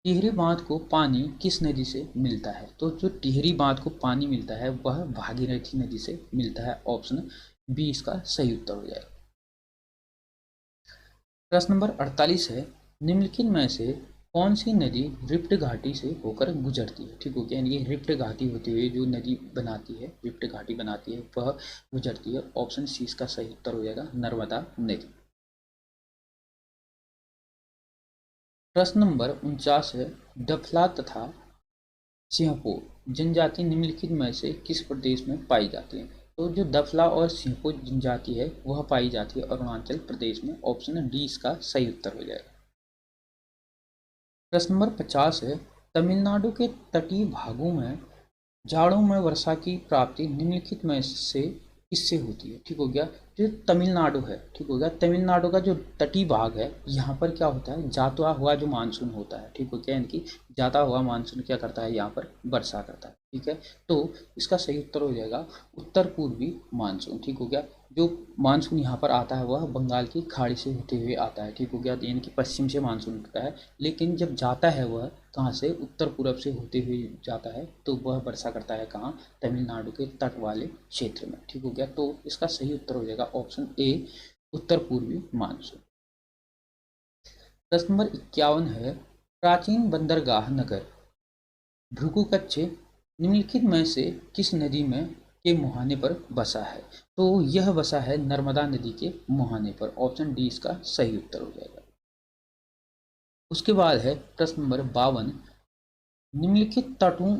टिहरी बांध को पानी किस नदी से मिलता है? तो जो टिहरी बांध को पानी मिलता है वह भागीरथी नदी से मिलता है। ऑप्शन 20 का सही उत्तर हो जाएगा। प्रश्न नंबर 48 है निम्नलिखित में से कौन सी नदी रिफ्ट घाटी से होकर गुजरती है? ठीक हो गया, यानी रिफ्ट घाटी होते हुए जो नदी बनाती है, रिफ्ट घाटी बनाती है, वह गुजरती है। ऑप्शन सी इसका सही उत्तर हो जाएगा नर्मदा नदी। प्रश्न नंबर 49 है डफला तथा सिंहपो जनजाति निम्नलिखित में से किस प्रदेश में पाई जाती है? तो जो दफला और सिंहपो जनजाति है वह पाई जाती है अरुणाचल प्रदेश में। ऑप्शन डी इसका सही उत्तर हो जाएगा। प्रश्न नंबर 50 है तमिलनाडु के तटीय भागों में जाड़ों में वर्षा की प्राप्ति निम्नलिखित में से किससे होती है? ठीक हो गया, जो तमिलनाडु है, ठीक हो गया, तमिलनाडु का जो तटीय भाग है यहाँ पर क्या होता है? जाता हुआ जो मानसून होता है, ठीक हो गया, यानी कि जाता हुआ मानसून क्या करता है? यहाँ पर वर्षा करता है। ठीक है, तो इसका सही उत्तर हो जाएगा उत्तर पूर्वी मानसून। ठीक हो गया, जो मानसून यहाँ पर आता है वह बंगाल की खाड़ी से होते हुए आता है। ठीक हो गया, यानी कि पश्चिम से मानसून उठता है, लेकिन जब जाता है वह कहाँ से? उत्तर पूर्व से होते हुए जाता है, तो वह वर्षा करता है कहाँ? तमिलनाडु के तट वाले क्षेत्र में। ठीक हो गया, तो इसका सही उत्तर हो जाएगा ऑप्शन ए उत्तर पूर्वी मानसून। प्रश्न नंबर 51 है प्राचीन बंदरगाह नगर भृगुकच्छ निम्नलिखित में से किस नदी में के मुहाने पर बसा है? तो यह बसा है नर्मदा नदी के मुहाने पर। ऑप्शन डी इसका सही उत्तर हो जाएगा। उसके बाद है प्रश्न नंबर 52 निम्नलिखित तटों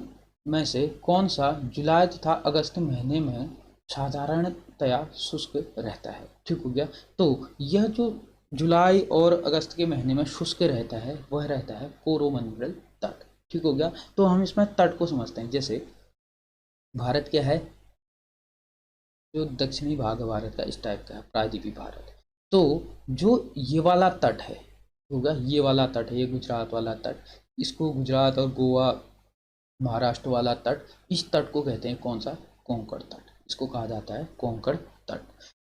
में से कौन सा जुलाई तथा अगस्त महीने में साधारणतया शुष्क रहता है? ठीक हो गया, तो यह जो जुलाई और अगस्त के महीने में शुष्क रहता है वह रहता है कोरोमंडल तट। ठीक हो गया, तो हम इसमें तट को समझते हैं। जैसे भारत क्या है? जो दक्षिणी भाग है भारत का इस टाइप का है, प्रायद्वीपीय भारत। तो जो ये वाला तट है होगा, ये वाला तट है, ये गुजरात वाला तट, इसको गुजरात और गोवा महाराष्ट्र वाला तट, इस तट को कहते हैं कौन सा? कोंकण तट। इसको कहा जाता है कोंकण तट।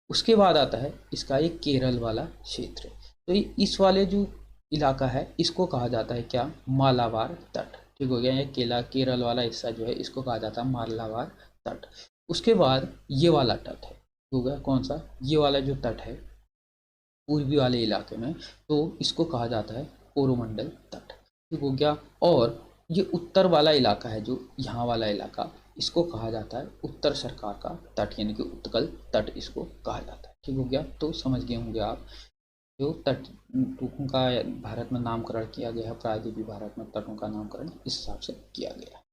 उसके बाद आता है इसका एक केरल वाला क्षेत्र। तो इस वाले जो इलाका है इसको कहा जाता है क्या? मालाबार तट। ठीक हो गया, ये केरल वाला हिस्सा जो है इसको कहा जाता है मालाबार तट। उसके बाद ये वाला तट है, होगा कौन सा? ये वाला जो तट है पूर्वी वाले इलाके में, तो इसको कहा जाता है कोरोमंडल तट। ठीक हो गया, और ये उत्तर वाला इलाका है, जो यहाँ वाला इलाका, इसको कहा जाता है उत्तर सरकार का तट, यानी कि उत्कल तट इसको कहा जाता है। ठीक हो गया, तो समझ गए होंगे आप जो तटों का भारत में नामकरण किया गया है, प्रायद्वीपीय भारत में तटों का नामकरण इस हिसाब से किया गया है।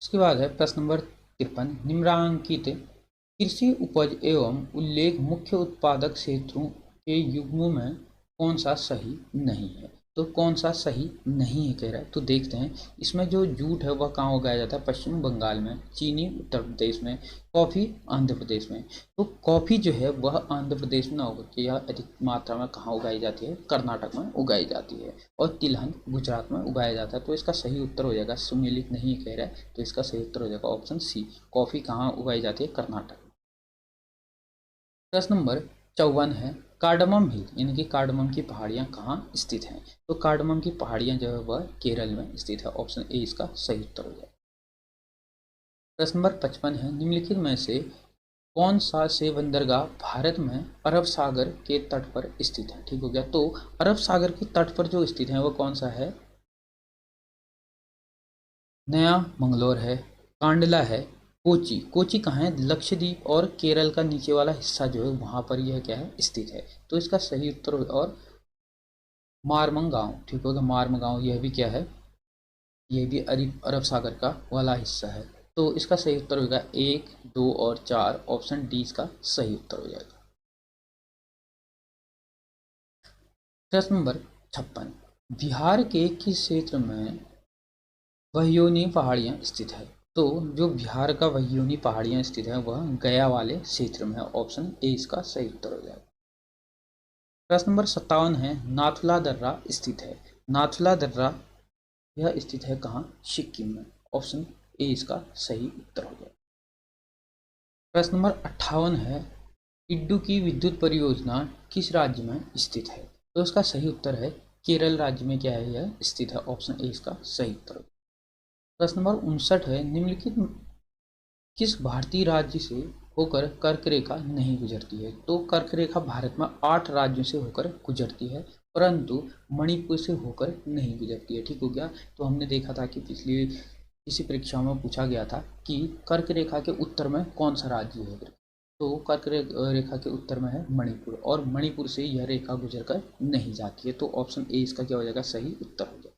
उसके बाद है प्रश्न नंबर 53 निम्नलिखित कृषि उपज एवं उल्लेख मुख्य उत्पादक क्षेत्रों के युग्मों में कौन सा सही नहीं है? तो कौन सा सही नहीं है कह रहा है, तो देखते हैं। इसमें जो जूट है वह कहाँ उगाया जाता है? पश्चिम बंगाल में, चीनी उत्तर प्रदेश में, कॉफ़ी आंध्र प्रदेश में। तो कॉफ़ी जो है वह आंध्र प्रदेश में ना होकर के यह अधिक मात्रा में कहाँ उगाई जाती है? कर्नाटक में उगाई जाती है। और तिलहन गुजरात में उगाया जाता है। तो इसका सही उत्तर हो जाएगा, सुमेलित नहीं कह रहा है, तो इसका सही उत्तर हो जाएगा ऑप्शन सी, कॉफ़ी कहाँ उगाई जाती है? कर्नाटक। प्रश्न नंबर 54 है कार्डमम हिल यानी कि कार्डमम की पहाड़ियाँ कहाँ स्थित हैं। तो कार्डमम की पहाड़ियाँ जो है वह केरल में स्थित है। ऑप्शन ए इसका सही उत्तर हो जाएगा। प्रश्न नंबर 55 है निम्नलिखित में से कौन सा से बंदरगाह भारत में अरब सागर के तट पर स्थित है। ठीक हो गया। तो अरब सागर के तट पर जो स्थित है वो कौन सा है। नया मंगलोर है, कांडला है, कोची। कोची कहाँ है, लक्षद्वीप और केरल का नीचे वाला हिस्सा जो है वहां पर यह क्या है स्थित है। तो इसका सही उत्तर और मारमंगांव। ठीक होगा, मारमंगांव यह भी क्या है, यह भी अरब सागर का वाला हिस्सा है। तो इसका सही उत्तर होगा 1, 2 और 4। ऑप्शन डी इसका सही उत्तर हो जाएगा। प्रश्न नंबर 56 बिहार के किस क्षेत्र में वह्योनी पहाड़ियाँ स्थित है। तो जो बिहार का वह्योनी पहाड़ियाँ स्थित है वह गया वाले क्षेत्र में है। ऑप्शन ए इसका सही उत्तर हो जाएगा। प्रश्न नंबर 57 है नाथुला दर्रा स्थित है। नाथुला दर्रा यह स्थित है कहाँ, सिक्किम में। ऑप्शन ए इसका सही उत्तर हो जाएगा। प्रश्न नंबर 58 है इडुक्की विद्युत परियोजना किस राज्य में स्थित है। तो इसका सही उत्तर है केरल राज्य में क्या है यह स्थित है। ऑप्शन ए इसका सही उत्तर हो जाएगा। प्रश्न नंबर 59 है निम्नलिखित किस भारतीय राज्य से होकर कर्क रेखा नहीं गुजरती है। तो कर्क रेखा भारत में 8 राज्यों से होकर गुजरती है परंतु मणिपुर से होकर नहीं गुजरती है। ठीक हो गया। तो हमने देखा था कि पिछली किसी परीक्षा में पूछा गया था कि कर्क रेखा के उत्तर में कौन सा राज्य है। तो कर्क रेखा के उत्तर में है मणिपुर और मणिपुर से यह रेखा गुजर कर नहीं जाती है। तो ऑप्शन ए इसका क्या हो जाएगा, सही उत्तर हो जाएगा।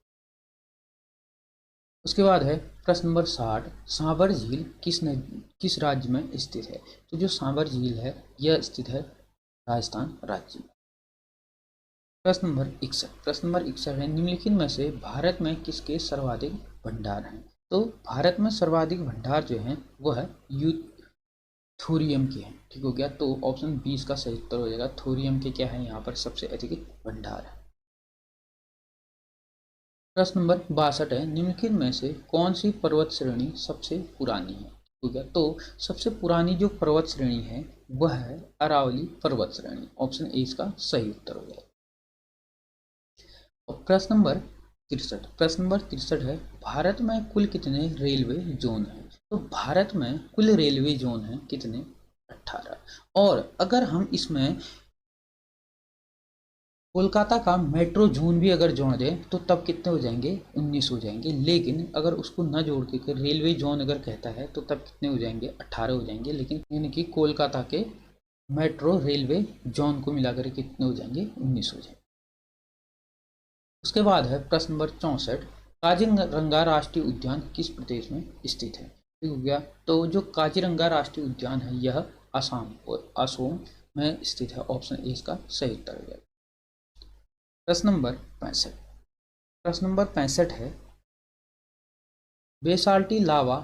उसके बाद है प्रश्न नंबर 60 सांबर झील किस राज्य में स्थित है। तो जो सांबर झील है यह स्थित है राजस्थान राज्य में। प्रश्न नंबर 61 है निम्नलिखित में से भारत में किसके सर्वाधिक भंडार हैं। तो भारत में सर्वाधिक भंडार जो है वह थोरियम के हैं। ठीक हो गया। तो ऑप्शन 20 का सही उत्तर हो जाएगा। थोरियम के क्या है यहाँ पर सबसे अधिक भंडार है। प्रश्न नंबर 62 है निम्नलिखित में से कौन सी पर्वत श्रेणी सबसे पुरानी है। ठीक है। तो सबसे पुरानी जो पर्वत श्रेणी है वह है अरावली पर्वत श्रेणी। ऑप्शन ए इसका सही उत्तर हो जाएगा। और प्रश्न नंबर 63 है भारत में कुल कितने रेलवे जोन हैं। तो भारत में कुल रेलवे जोन हैं कितने, 18। और अगर हम इसमें कोलकाता का मेट्रो जोन भी अगर जोड़ दें तो तब कितने हो जाएंगे, 19 हो जाएंगे। लेकिन अगर उसको न जोड़ के रेलवे जोन अगर कहता है तो तब कितने हो जाएंगे, 18 हो जाएंगे। लेकिन यानी कि कोलकाता के मेट्रो रेलवे जोन को मिलाकर कितने हो जाएंगे, 19 हो जाएंगे। उसके बाद है प्रश्न नंबर 64 काजीरंगा राष्ट्रीय उद्यान किस प्रदेश में स्थित है। ठीक हो गया। तो जो काजीरंगा राष्ट्रीय उद्यान है यह असम और असोम में स्थित है। ऑप्शन ए इसका सही उत्तर हो जाएगा। प्रश्न नंबर 65 है बेसाल्टी लावा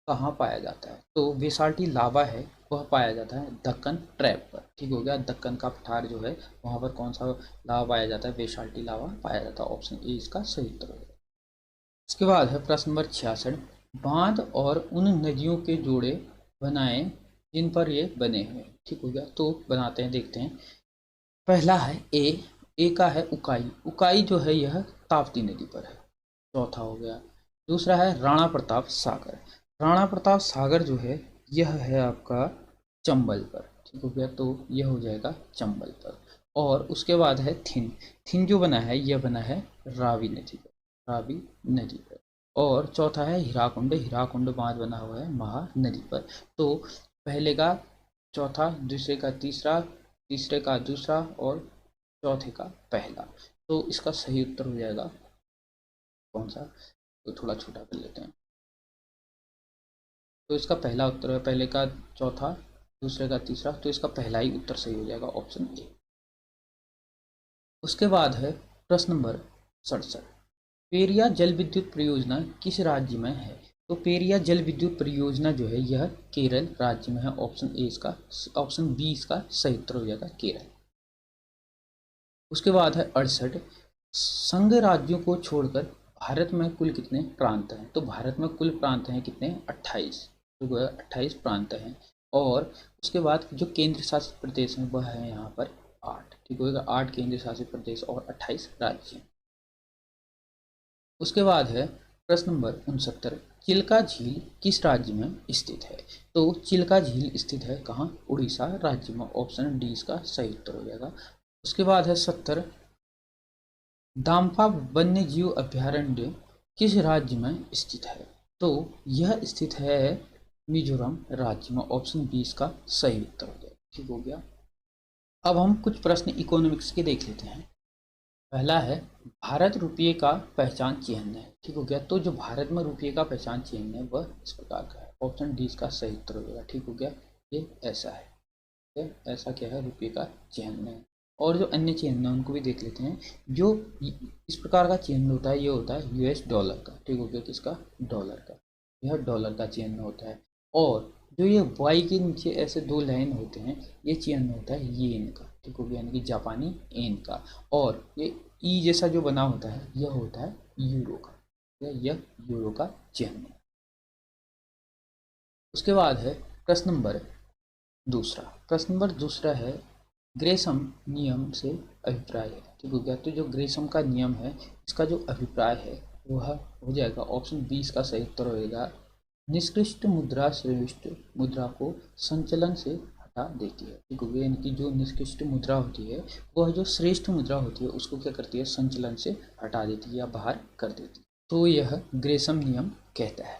कहाँ पाया जाता है। तो बेसाल्टी लावा है वह पाया जाता है दक्कन ट्रैप पर। ठीक हो गया। दक्कन का पठार जो है वहाँ पर कौन सा लावा पाया जाता है, बेसाल्टी लावा पाया जाता है। ऑप्शन ए इसका सही उत्तर होगा। इसके बाद है प्रश्न नंबर 66 बांध और उन नदियों के जोड़े बनाए जिन पर ये बने हुए। ठीक हो गया। तो बनाते हैं, देखते हैं। पहला है ए का है उकाई। उकाई जो है यह ताप्ती नदी पर है। चौथा हो गया। दूसरा है राणा प्रताप सागर। राणा प्रताप सागर जो है यह है आपका चंबल पर। ठीक हो गया। तो यह हो जाएगा चंबल पर। और उसके बाद है थिन। थिन जो बना है यह बना है रावी नदी पर, रावी नदी पर। और चौथा है हीराकुंड। हीराकुंड बांध बना हुआ है महानदी पर। तो पहले का चौथा, दूसरे का तीसरा, तीसरे का दूसरा और चौथे का पहला। तो इसका सही उत्तर हो जाएगा कौन सा, तो थोड़ा छोटा कर लेते हैं। तो इसका पहला उत्तर है, पहले का चौथा, दूसरे का तीसरा, तो इसका पहला ही उत्तर सही हो जाएगा, ऑप्शन ए। उसके बाद है प्रश्न नंबर 67 पेरिया जल विद्युत परियोजना किस राज्य में है। तो पेरिया जल विद्युत परियोजना जो है यह केरल राज्य में है। ऑप्शन ए इसका, ऑप्शन बी इसका सही उत्तर हो जाएगा केरल। उसके बाद है 68 संघ राज्यों को छोड़कर भारत में कुल कितने प्रांत हैं। तो भारत में कुल प्रांत हैं कितने, 28। तो 28 प्रांत हैं। और उसके बाद जो केंद्र शासित प्रदेश हैं वह है यहाँ पर 8, ठीक होगा, 8 केंद्र शासित प्रदेश और 28 राज्य। उसके बाद है प्रश्न नंबर 69, चिल्का झील किस राज्य में स्थित है? तो चिल्का झील स्थित है कहाँ? उड़ीसा राज्य में। ऑप्शन डी इसका सही उत्तर हो जाएगा। उसके बाद है 70, दाम्फा वन्य जीव अभ्यारण्य किस राज्य में स्थित है? तो यह स्थित है मिजोरम राज्य में। ऑप्शन बी इसका सही उत्तर हो जाएगा, ठीक हो गया। अब हम कुछ प्रश्न इकोनॉमिक्स के देख लेते हैं। पहला है भारत रुपये का पहचान चिन्ह है, ठीक हो गया। तो जो भारत में रुपये का पहचान चिन्ह है वह इस प्रकार का है। ऑप्शन डी इसका सही उत्तर हो जाएगा, ठीक हो गया। ये ऐसा है, ठीक है? ऐसा क्या है? रुपये का चिन्ह है। और जो अन्य चिन्ह है उनको भी देख लेते हैं। जो इस प्रकार का चिन्ह होता है ये होता है यूएस डॉलर का, ठीक हो गया। किसका? डॉलर का। यह डॉलर का चिन्ह होता है। और जो ये वाई के नीचे ऐसे दो लाइन होते हैं ये चिन्ह होता है येन का, ठीक हो गया, यानी कि जापानी येन का। और ये ई जैसा जो बना होता है यह होता है यूरो का, यह यूरो का चिन्ह है। उसके बाद है प्रश्न नंबर दूसरा। प्रश्न नंबर दूसरा है ग्रेसम नियम से अभिप्राय है, ठीक हो गया। तो जो ग्रेसम का नियम है इसका जो अभिप्राय है वह हो जाएगा ऑप्शन बी इसका सही उत्तर होगा। निष्कृष्ट मुद्रा श्रेष्ठ मुद्रा को संचलन से हटा देती है, ठीक हो गया। यानी कि जो निष्कृष्ट मुद्रा होती है वह जो श्रेष्ठ मुद्रा होती है उसको क्या करती है? संचलन से हटा देती है या बाहर कर देती है। तो यह ग्रेसम नियम कहता है।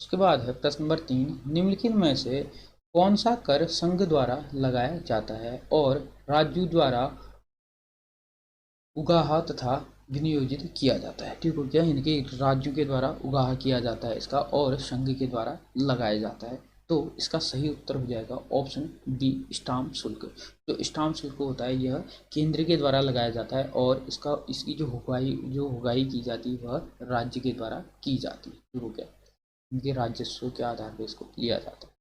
उसके बाद है प्रश्न नंबर 3, निम्नलिखित में से कौन सा कर संघ द्वारा लगाया जाता है और राज्यों द्वारा उगाहा तथा विनियोजित किया जाता है, ठीक हो गया। यानी कि राज्यों के द्वारा उगाहा किया जाता है इसका और संघ के द्वारा लगाया जाता है। तो इसका सही उत्तर हो जाएगा ऑप्शन बी स्टाम्प शुल्क। जो स्टाम्प शुल्क होता है यह केंद्र के द्वारा लगाया जाता है और इसकी जो उगाही की जाती है वह राज्य के द्वारा की जाती है, ठीक हो गया। इनके राजस्व के आधार पर इसको लिया जाता है।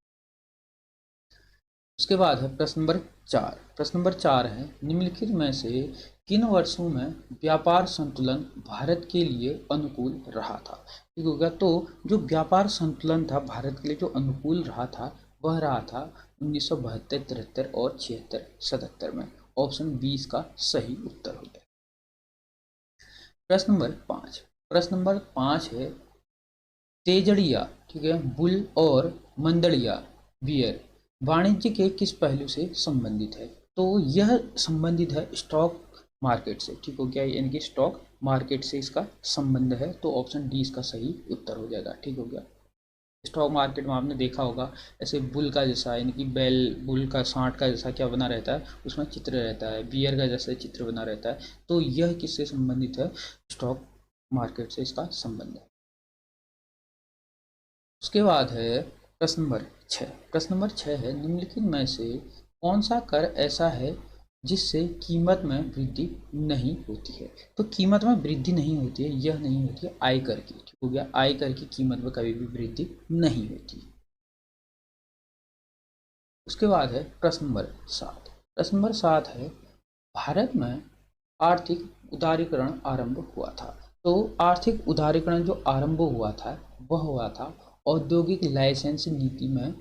उसके बाद है प्रश्न नंबर 4। प्रश्न नंबर 4 है निम्नलिखित में से किन वर्षों में व्यापार संतुलन भारत के लिए अनुकूल रहा था, ठीक हो गया। तो जो व्यापार संतुलन था भारत के लिए जो अनुकूल रहा था वह रहा था 1972, 73 और 76, 77 में। ऑप्शन बी इसका सही उत्तर हो गया। प्रश्न नंबर 5। प्रश्न नंबर 5 है तेजड़िया, ठीक है, बुल और मंदड़िया बियर वाणिज्य के किस पहलू से संबंधित है? तो यह संबंधित है स्टॉक मार्केट से, ठीक हो गया। यानी कि स्टॉक मार्केट से इसका संबंध है। तो ऑप्शन डी इसका सही उत्तर हो जाएगा, ठीक हो गया। स्टॉक मार्केट में आपने देखा होगा ऐसे बुल का जैसा, यानी कि बैल बुल का सांड का जैसा क्या बना रहता है, उसमें चित्र रहता है, बियर का जैसा चित्र बना रहता है। तो यह किससे संबंधित है? स्टॉक मार्केट से इसका संबंध है। उसके बाद है प्रश्न नंबर 6। प्रश्न नंबर 6 है निम्नलिखित में से कौन सा कर ऐसा है जिससे कीमत में वृद्धि नहीं होती है? तो कीमत में वृद्धि नहीं होती है, यह नहीं होती है आयकर की, ठीक हो गया। आयकर की कीमत में कभी भी वृद्धि नहीं होती। उसके बाद है प्रश्न नंबर 7। प्रश्न नंबर 7 है भारत में आर्थिक उदारीकरण आरंभ हुआ था। तो आर्थिक उदारीकरण जो आरंभ हुआ था वह हुआ था औद्योगिक लाइसेंस नीति में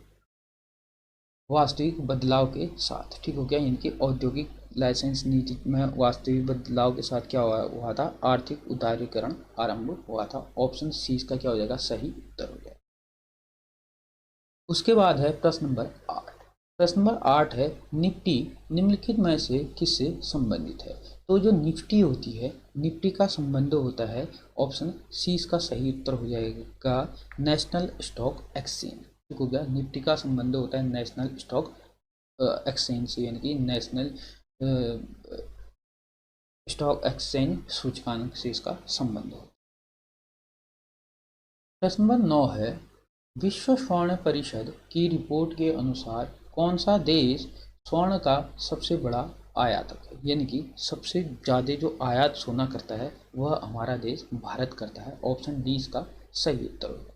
वास्तविक बदलाव के साथ, ठीक हो गया। इनकी औद्योगिक लाइसेंस नीति में वास्तविक बदलाव के साथ क्या हुआ था? आर्थिक उदारीकरण आरंभ हुआ था। ऑप्शन सी इसका क्या हो जाएगा? सही उत्तर हो जाएगा। उसके बाद है प्रश्न नंबर 8। प्रश्न नंबर 8 है निफ्टी निम्नलिखित में से किससे संबंधित है? तो जो निफ्टी होती है निफ्टी का संबंध होता है, ऑप्शन सी इसका सही उत्तर हो जाएगा, नेशनल स्टॉक एक्सचेंज, ठीक हो गया। निफ्टी का संबंध होता है नेशनल स्टॉक एक्सचेंज से, यानी कि नेशनल स्टॉक एक्सचेंज सूचकांक से इसका संबंध होता है। प्रश्न नंबर 9 है विश्व स्वर्ण परिषद की रिपोर्ट के अनुसार कौन सा देश स्वर्ण का सबसे बड़ा आयातक है? यानी कि सबसे ज़्यादा जो आयात सोना करता है वह हमारा देश भारत करता है। ऑप्शन डी इसका सही उत्तर होगा।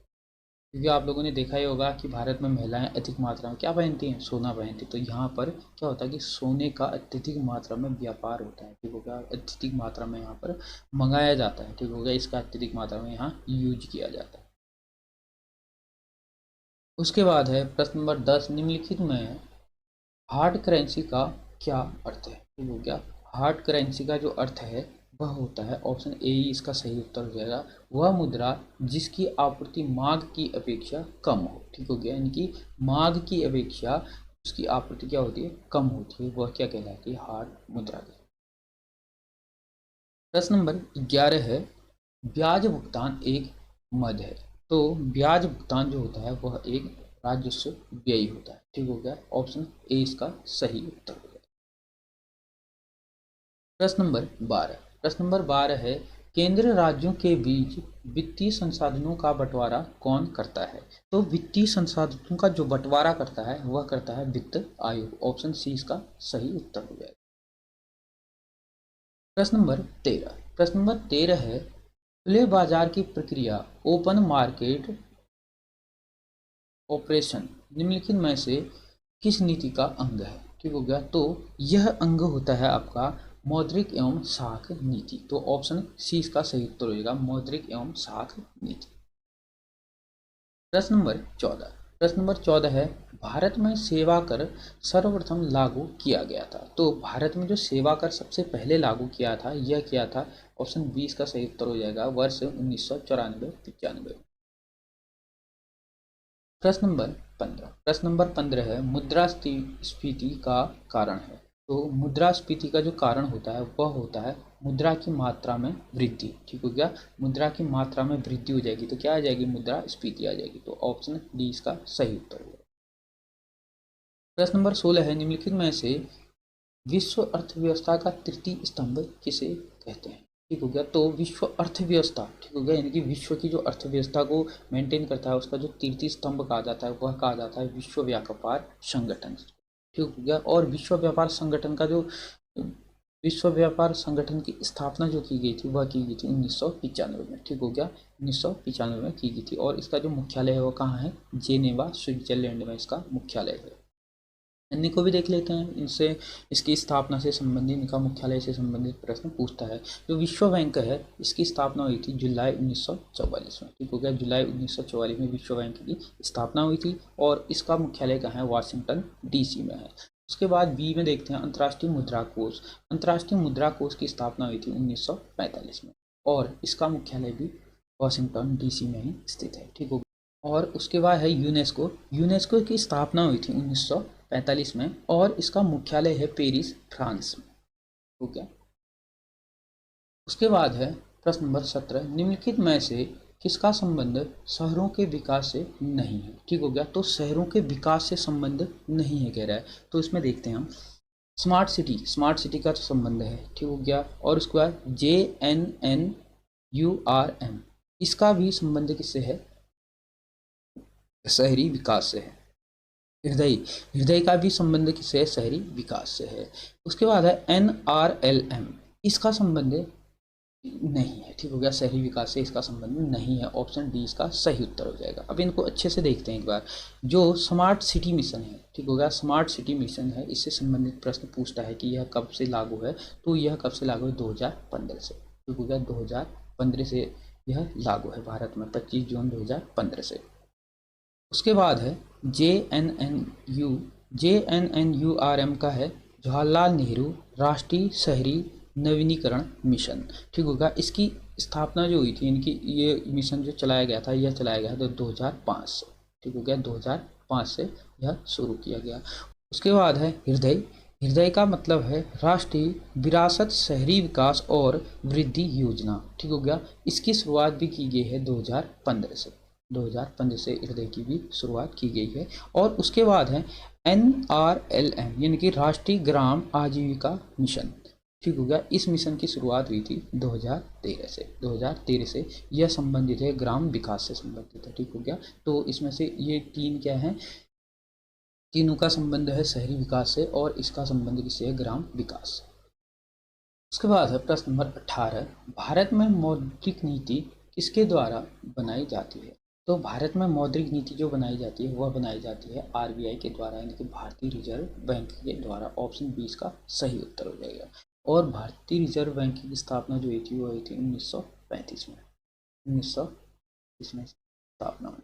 क्योंकि आप लोगों ने देखा ही होगा कि भारत में महिलाएं अधिक मात्रा में क्या पहनती हैं? सोना पहनती हैं। तो यहाँ पर क्या होता है कि सोने का अत्यधिक मात्रा में व्यापार होता है, ठीक हो गया। अत्यधिक मात्रा में यहाँ पर मंगाया जाता है, ठीक हो गया। इसका अत्यधिक मात्रा में यहाँ यूज किया जाता है। उसके बाद है प्रश्न नंबर 10, निम्नलिखित में हार्ड करेंसी का क्या अर्थ है? ठीक हो गया। हार्ड करेंसी का जो अर्थ है वह होता है, ऑप्शन ए ही इसका सही उत्तर हो जाएगा, वह मुद्रा जिसकी आपूर्ति मांग की अपेक्षा कम हो। ठीक हो गया, यानी कि मांग की अपेक्षा उसकी आपूर्ति क्या होती है, कम होती है, वह क्या कहलाती है, हार्ड मुद्रा। प्रश्न नंबर 11 है, ब्याज भुगतान एक मद है। तो ब्याज भुगतान जो होता है वह एक राजस्व व्यय होता है। ठीक हो गया, ऑप्शन ए इसका सही उत्तर हो गया। प्रश्न नंबर 12 है, केंद्र राज्यों के बीच वित्तीय संसाधनों का बंटवारा कौन करता है? तो वित्तीय संसाधनों का जो बंटवारा करता है वह करता है वित्त आयोग, ऑप्शन सी इसका सही उत्तर हो जाएगा। प्रश्न नंबर 13 है, खुले बाजार की प्रक्रिया ओपन मार्केट ऑपरेशन निम्नलिखित में से किस नीति का अंग है? ठीक हो गया, तो यह अंग होता है आपका मौद्रिक एवं साख नीति। तो ऑप्शन सी इसका सही उत्तर हो जाएगा, मौद्रिक एवं साख नीति। प्रश्न नंबर 14 है, भारत में सेवा कर सर्वप्रथम लागू किया गया था। तो भारत में जो सेवा कर सबसे पहले लागू किया था यह किया था, ऑप्शन बी इसका सही उत्तर हो जाएगा, वर्ष 1994-95। प्रश्न नंबर 15 है, मुद्रास्फीति का कारण है। तो मुद्रास्फीति का जो कारण होता है वह होता है मुद्रा की मात्रा में वृद्धि। ठीक हो गया, मुद्रा की मात्रा में वृद्धि हो जाएगी तो क्या आ जाएगी, मुद्रास्फीति आ जाएगी। तो ऑप्शन डी इसका सही उत्तर होगा। प्रश्न नंबर 16 है, निम्नलिखित में से विश्व अर्थव्यवस्था का तृतीय स्तंभ किसे कहते हैं? ठीक हो गया, तो विश्व अर्थव्यवस्था, ठीक हो गया, यानी कि विश्व की जो अर्थव्यवस्था को मेंटेन करता है उसका जो तृतीय स्तंभ कहा जाता है वह कहा जाता है विश्व व्यापार संगठन। ठीक हो गया, और विश्व व्यापार संगठन की स्थापना जो की गई थी वह की गई थी 1995 में। ठीक हो गया, 1995 में की गई थी, और इसका जो मुख्यालय है वो कहाँ है, जेनेवा स्विट्जरलैंड में इसका मुख्यालय है। अन्य को भी देख लेते हैं, इनसे इसकी स्थापना से संबंधित, इनका मुख्यालय से संबंधित प्रश्न पूछता है। जो विश्व बैंक है इसकी स्थापना हुई थी जुलाई 1944 में। ठीक हो गया, जुलाई 1944 में विश्व बैंक की स्थापना हुई थी, और इसका मुख्यालय कहाँ है, वाशिंगटन डीसी में है। उसके बाद बी में देखते हैं अंतर्राष्ट्रीय मुद्रा कोष। अंतर्राष्ट्रीय मुद्रा कोष की स्थापना हुई थी 1945 में, और इसका मुख्यालय भी वाशिंगटन डीसी में ही स्थित है। ठीक हो, और उसके बाद है यूनेस्को। यूनेस्को की स्थापना हुई थी 1945 में, और इसका मुख्यालय है पेरिस, फ्रांस में। हो गया। उसके बाद है प्रश्न नंबर 17, निम्नलिखित में से किसका संबंध शहरों के विकास से नहीं है? ठीक हो गया, तो शहरों के विकास से संबंध नहीं है कह रहा है, तो इसमें देखते हैं हम स्मार्ट सिटी का तो संबंध है। ठीक हो गया, और उसके बाद JNNURM, इसका भी संबंध किससे है, शहरी विकास से है। हृदय हृदय का भी संबंध किससे है, शहरी विकास से है। उसके बाद है NRLM, इसका संबंध नहीं है। ठीक हो गया, शहरी विकास से इसका संबंध नहीं है, ऑप्शन डी इसका सही उत्तर हो जाएगा। अब इनको अच्छे से देखते हैं एक बार। जो स्मार्ट सिटी मिशन है, ठीक हो गया, स्मार्ट सिटी मिशन है, इससे संबंधित प्रश्न पूछता है कि यह कब से लागू है, तो यह कब से लागू है, 2015 से। ठीक हो गया, 2015 से यह लागू है भारत में, 25 जून 2015 से। उसके बाद है JNNURM का है जवाहरलाल नेहरू राष्ट्रीय शहरी नवीनीकरण मिशन। ठीक होगा, इसकी स्थापना जो हुई थी, इनकी ये मिशन जो चलाया गया था यह चलाया गया था 2005 से। ठीक हो गया, 2005 से यह शुरू किया गया। उसके बाद है हृदय। हृदय का मतलब है राष्ट्रीय विरासत शहरी विकास और वृद्धि योजना। ठीक हो गया, इसकी शुरुआत भी की गई है 2015 से। 2015 से हृदय की भी शुरुआत की गई है। और उसके बाद है NRLM, यानी कि राष्ट्रीय ग्राम आजीविका मिशन। ठीक हो गया, इस मिशन की शुरुआत हुई थी 2013 से। 2013 से यह संबंधित है ग्राम विकास से संबंधित है। ठीक हो गया, तो इसमें से ये तीन क्या है, तीनों का संबंध है शहरी विकास से, और इसका संबंध किससे है, ग्राम विकास से। उसके बाद है प्रश्न नंबर 18, भारत में मौद्रिक नीति किसके द्वारा बनाई जाती है? तो भारत में मौद्रिक नीति जो बनाई जाती है वह बनाई जाती है RBI के द्वारा, यानी कि भारतीय रिजर्व बैंक के द्वारा, ऑप्शन 20 का सही उत्तर हो जाएगा। और भारतीय रिजर्व बैंक की स्थापना जो हुई थी वो हुई थी 1935 में। 1930 में स्थापना हुई।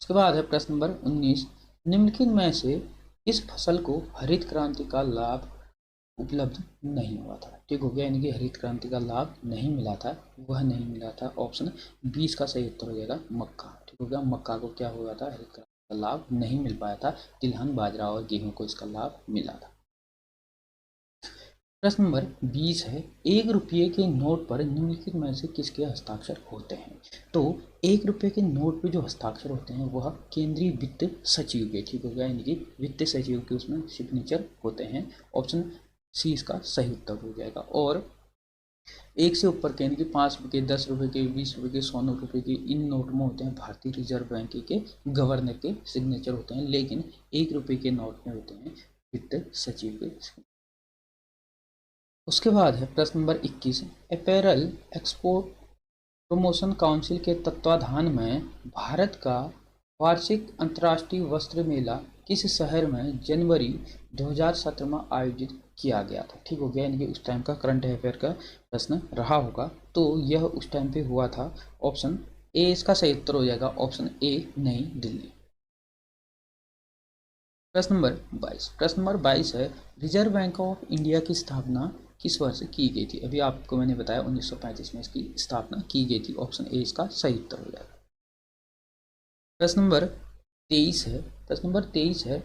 उसके बाद है प्रश्न नंबर 19, निम्नलिखित में से इस फसल को हरित क्रांति का लाभ उपलब्ध नहीं हुआ था। ठीक हो गया, यानी कि हरित क्रांति का लाभ नहीं मिला था, वह नहीं मिला था। ऑप्शन 20 का सही उत्तर हो जाएगा मक्का। ठीक हो गया, मक्का को क्या हुआ था, हरित क्रांति का लाभ नहीं मिल पाया था। तिलहन, बाजरा और गेहूं को इसका लाभ मिला था। प्रश्न नंबर 20 है, 1 रुपये के नोट पर निम्नलिखित में से किसके हस्ताक्षर होते हैं। तो 1 रुपये के नोट पर जो हस्ताक्षर होते हैं वह केंद्रीय वित्त सचिव के, ठीक हो गया, यानी कि वित्त सचिव के उसमें सिग्नेचर होते हैं। ऑप्शन सी इसका सही उत्तर हो जाएगा। और 1 से ऊपर के, यानी कि 5 रुपये के, 10 रुपये के, 20 रुपये के, 100 रुपये के, इन नोट में होते हैं भारतीय रिजर्व बैंक के गवर्नर के सिग्नेचर होते हैं, लेकिन 1 रुपये के नोट में होते हैं वित्त सचिव के। उसके बाद है प्रश्न number 21, apparel export promotion council के तत्वाधान में भारत का वार्षिक अंतर्राष्ट्रीय वस्त्र मेला किस शहर में जनवरी 2017 में आयोजित किया गया था। ठीक हो गया, यानी कि उस टाइम का करंट अफेयर का प्रश्न रहा होगा, तो यह उस टाइम पे हुआ था। ऑप्शन ए इसका सही उत्तर हो जाएगा, ऑप्शन ए नई दिल्ली। प्रश्न नंबर 22, प्रश्न नंबर 22 है, रिजर्व बैंक ऑफ इंडिया की स्थापना किस वर्ष की गई थी। अभी आपको मैंने बताया 1935 में इसकी स्थापना की गई थी। ऑप्शन ए इसका सही उत्तर हो जाएगा। प्रश्न नंबर 23 है, प्रश्न नंबर 23 है,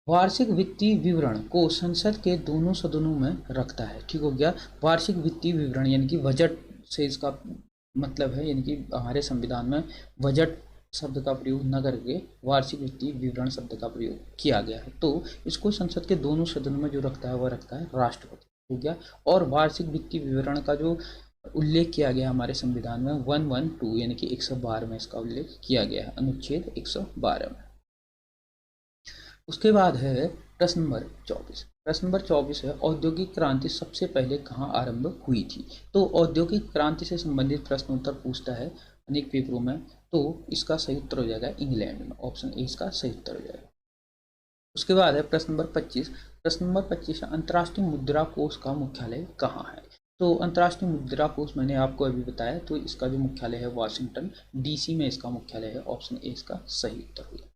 वार्षिक वित्तीय विवरण को संसद के दोनों सदनों में रखता है। ठीक हो गया, वार्षिक वित्तीय विवरण यानी कि बजट से इसका मतलब है, यानी कि हमारे संविधान में बजट शब्द का प्रयोग न करके वार्षिक वित्तीय विवरण शब्द का प्रयोग किया गया है। तो इसको संसद के दोनों सदनों में जो रखता है वह रखता है राष्ट्रपति। हो गया, और वार्षिक वित्तीय विवरण का जो उल्लेख किया गया हमारे संविधान में 112 यानी कि 112 में इसका उल्लेख किया गया है, अनुच्छेद 112 में। उसके बाद है प्रश्न नंबर 24, प्रश्न नंबर 24 है, औद्योगिक क्रांति सबसे पहले कहाँ आरंभ हुई थी। तो औद्योगिक क्रांति से संबंधित प्रश्न उत्तर पूछता है अनेक पेपरों में, तो इसका सही उत्तर हो जाएगा इंग्लैंड में। ऑप्शन ए इसका सही उत्तर हो जाएगा। उसके बाद है प्रश्न नंबर 25, प्रश्न नंबर 25 है, अंतर्राष्ट्रीय मुद्रा कोष का मुख्यालय कहाँ है। तो अंतर्राष्ट्रीय मुद्रा कोष मैंने आपको अभी बताया, तो इसका जो मुख्यालय है वाशिंगटन डीसी में इसका मुख्यालय है। ऑप्शन ए इसका सही उत्तर हो जाएगा।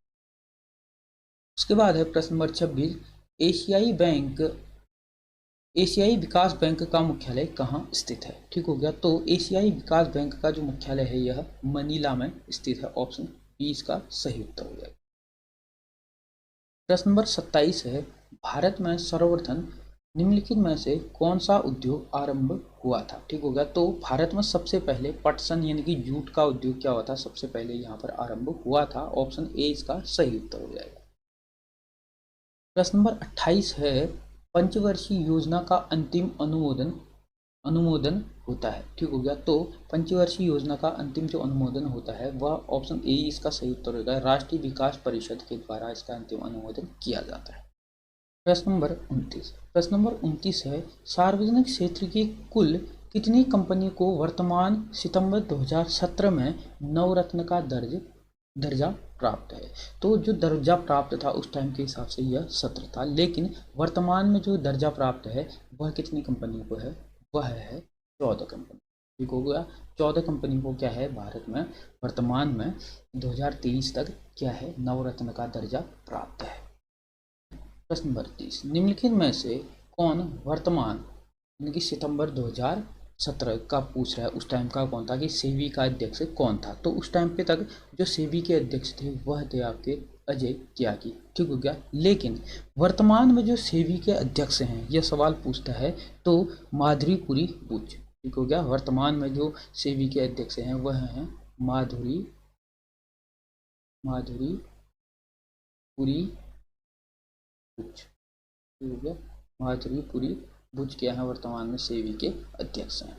उसके बाद है प्रश्न नंबर 26, एशियाई विकास बैंक का मुख्यालय कहाँ स्थित है। ठीक हो गया, तो एशियाई विकास बैंक का जो मुख्यालय है यह मनीला में स्थित है। ऑप्शन बी इसका सही उत्तर हो जाएगा। प्रश्न नंबर 27 है, भारत में सर्वप्रथम निम्नलिखित में से कौन सा उद्योग आरंभ हुआ था। ठीक हो गया, तो भारत में सबसे पहले पटसन यानी कि जूट का उद्योग क्या हुआ था, सबसे पहले यहाँ पर आरंभ हुआ था। ऑप्शन ए इसका सही उत्तर हो जाएगा। प्रश्न नंबर 28 है, पंचवर्षीय योजना का अंतिम अनुमोदन होता है। ठीक हो गया, तो पंचवर्षीय योजना का अंतिम जो अनुमोदन होता है वह ऑप्शन ए इसका सही उत्तर होगा, राष्ट्रीय विकास परिषद के द्वारा इसका अंतिम अनुमोदन किया जाता है। प्रश्न नंबर 29, प्रश्न नंबर 29 है, सार्वजनिक क्षेत्र की कुल कितनी कंपनी को वर्तमान सितंबर 2017 में नवरत्न का दर्जा प्राप्त है। तो जो दर्जा प्राप्त था उस टाइम के हिसाब से यह 17 था, लेकिन वर्तमान में जो दर्जा प्राप्त है वह कितनी कंपनी को है, वह है 14 कंपनी। ठीक हो गया, 14 कंपनी को क्या है भारत में वर्तमान में 2023 तक क्या है नवरत्न का दर्जा प्राप्त है। प्रश्न नंबर 30, निम्नलिखित में से कौन वर्तमान यानी कि सितंबर 2017 का पूछ रहा है, उस टाइम का कौन था कि सेबी का अध्यक्ष कौन था। तो उस टाइम पे तक जो सेबी के अध्यक्ष थे वह थे आपके अजय त्यागी। ठीक हो गया, लेकिन वर्तमान में जो सेबी के अध्यक्ष हैं यह सवाल पूछता है तो माधुरीपुरी बुच। ठीक हो गया, वर्तमान में जो सेबी के अध्यक्ष हैं वह हैं माधुरीपुरी बुच। ठीक हो गया, माधुरीपुरी बुच क्या है वर्तमान में सेबी के अध्यक्ष हैं।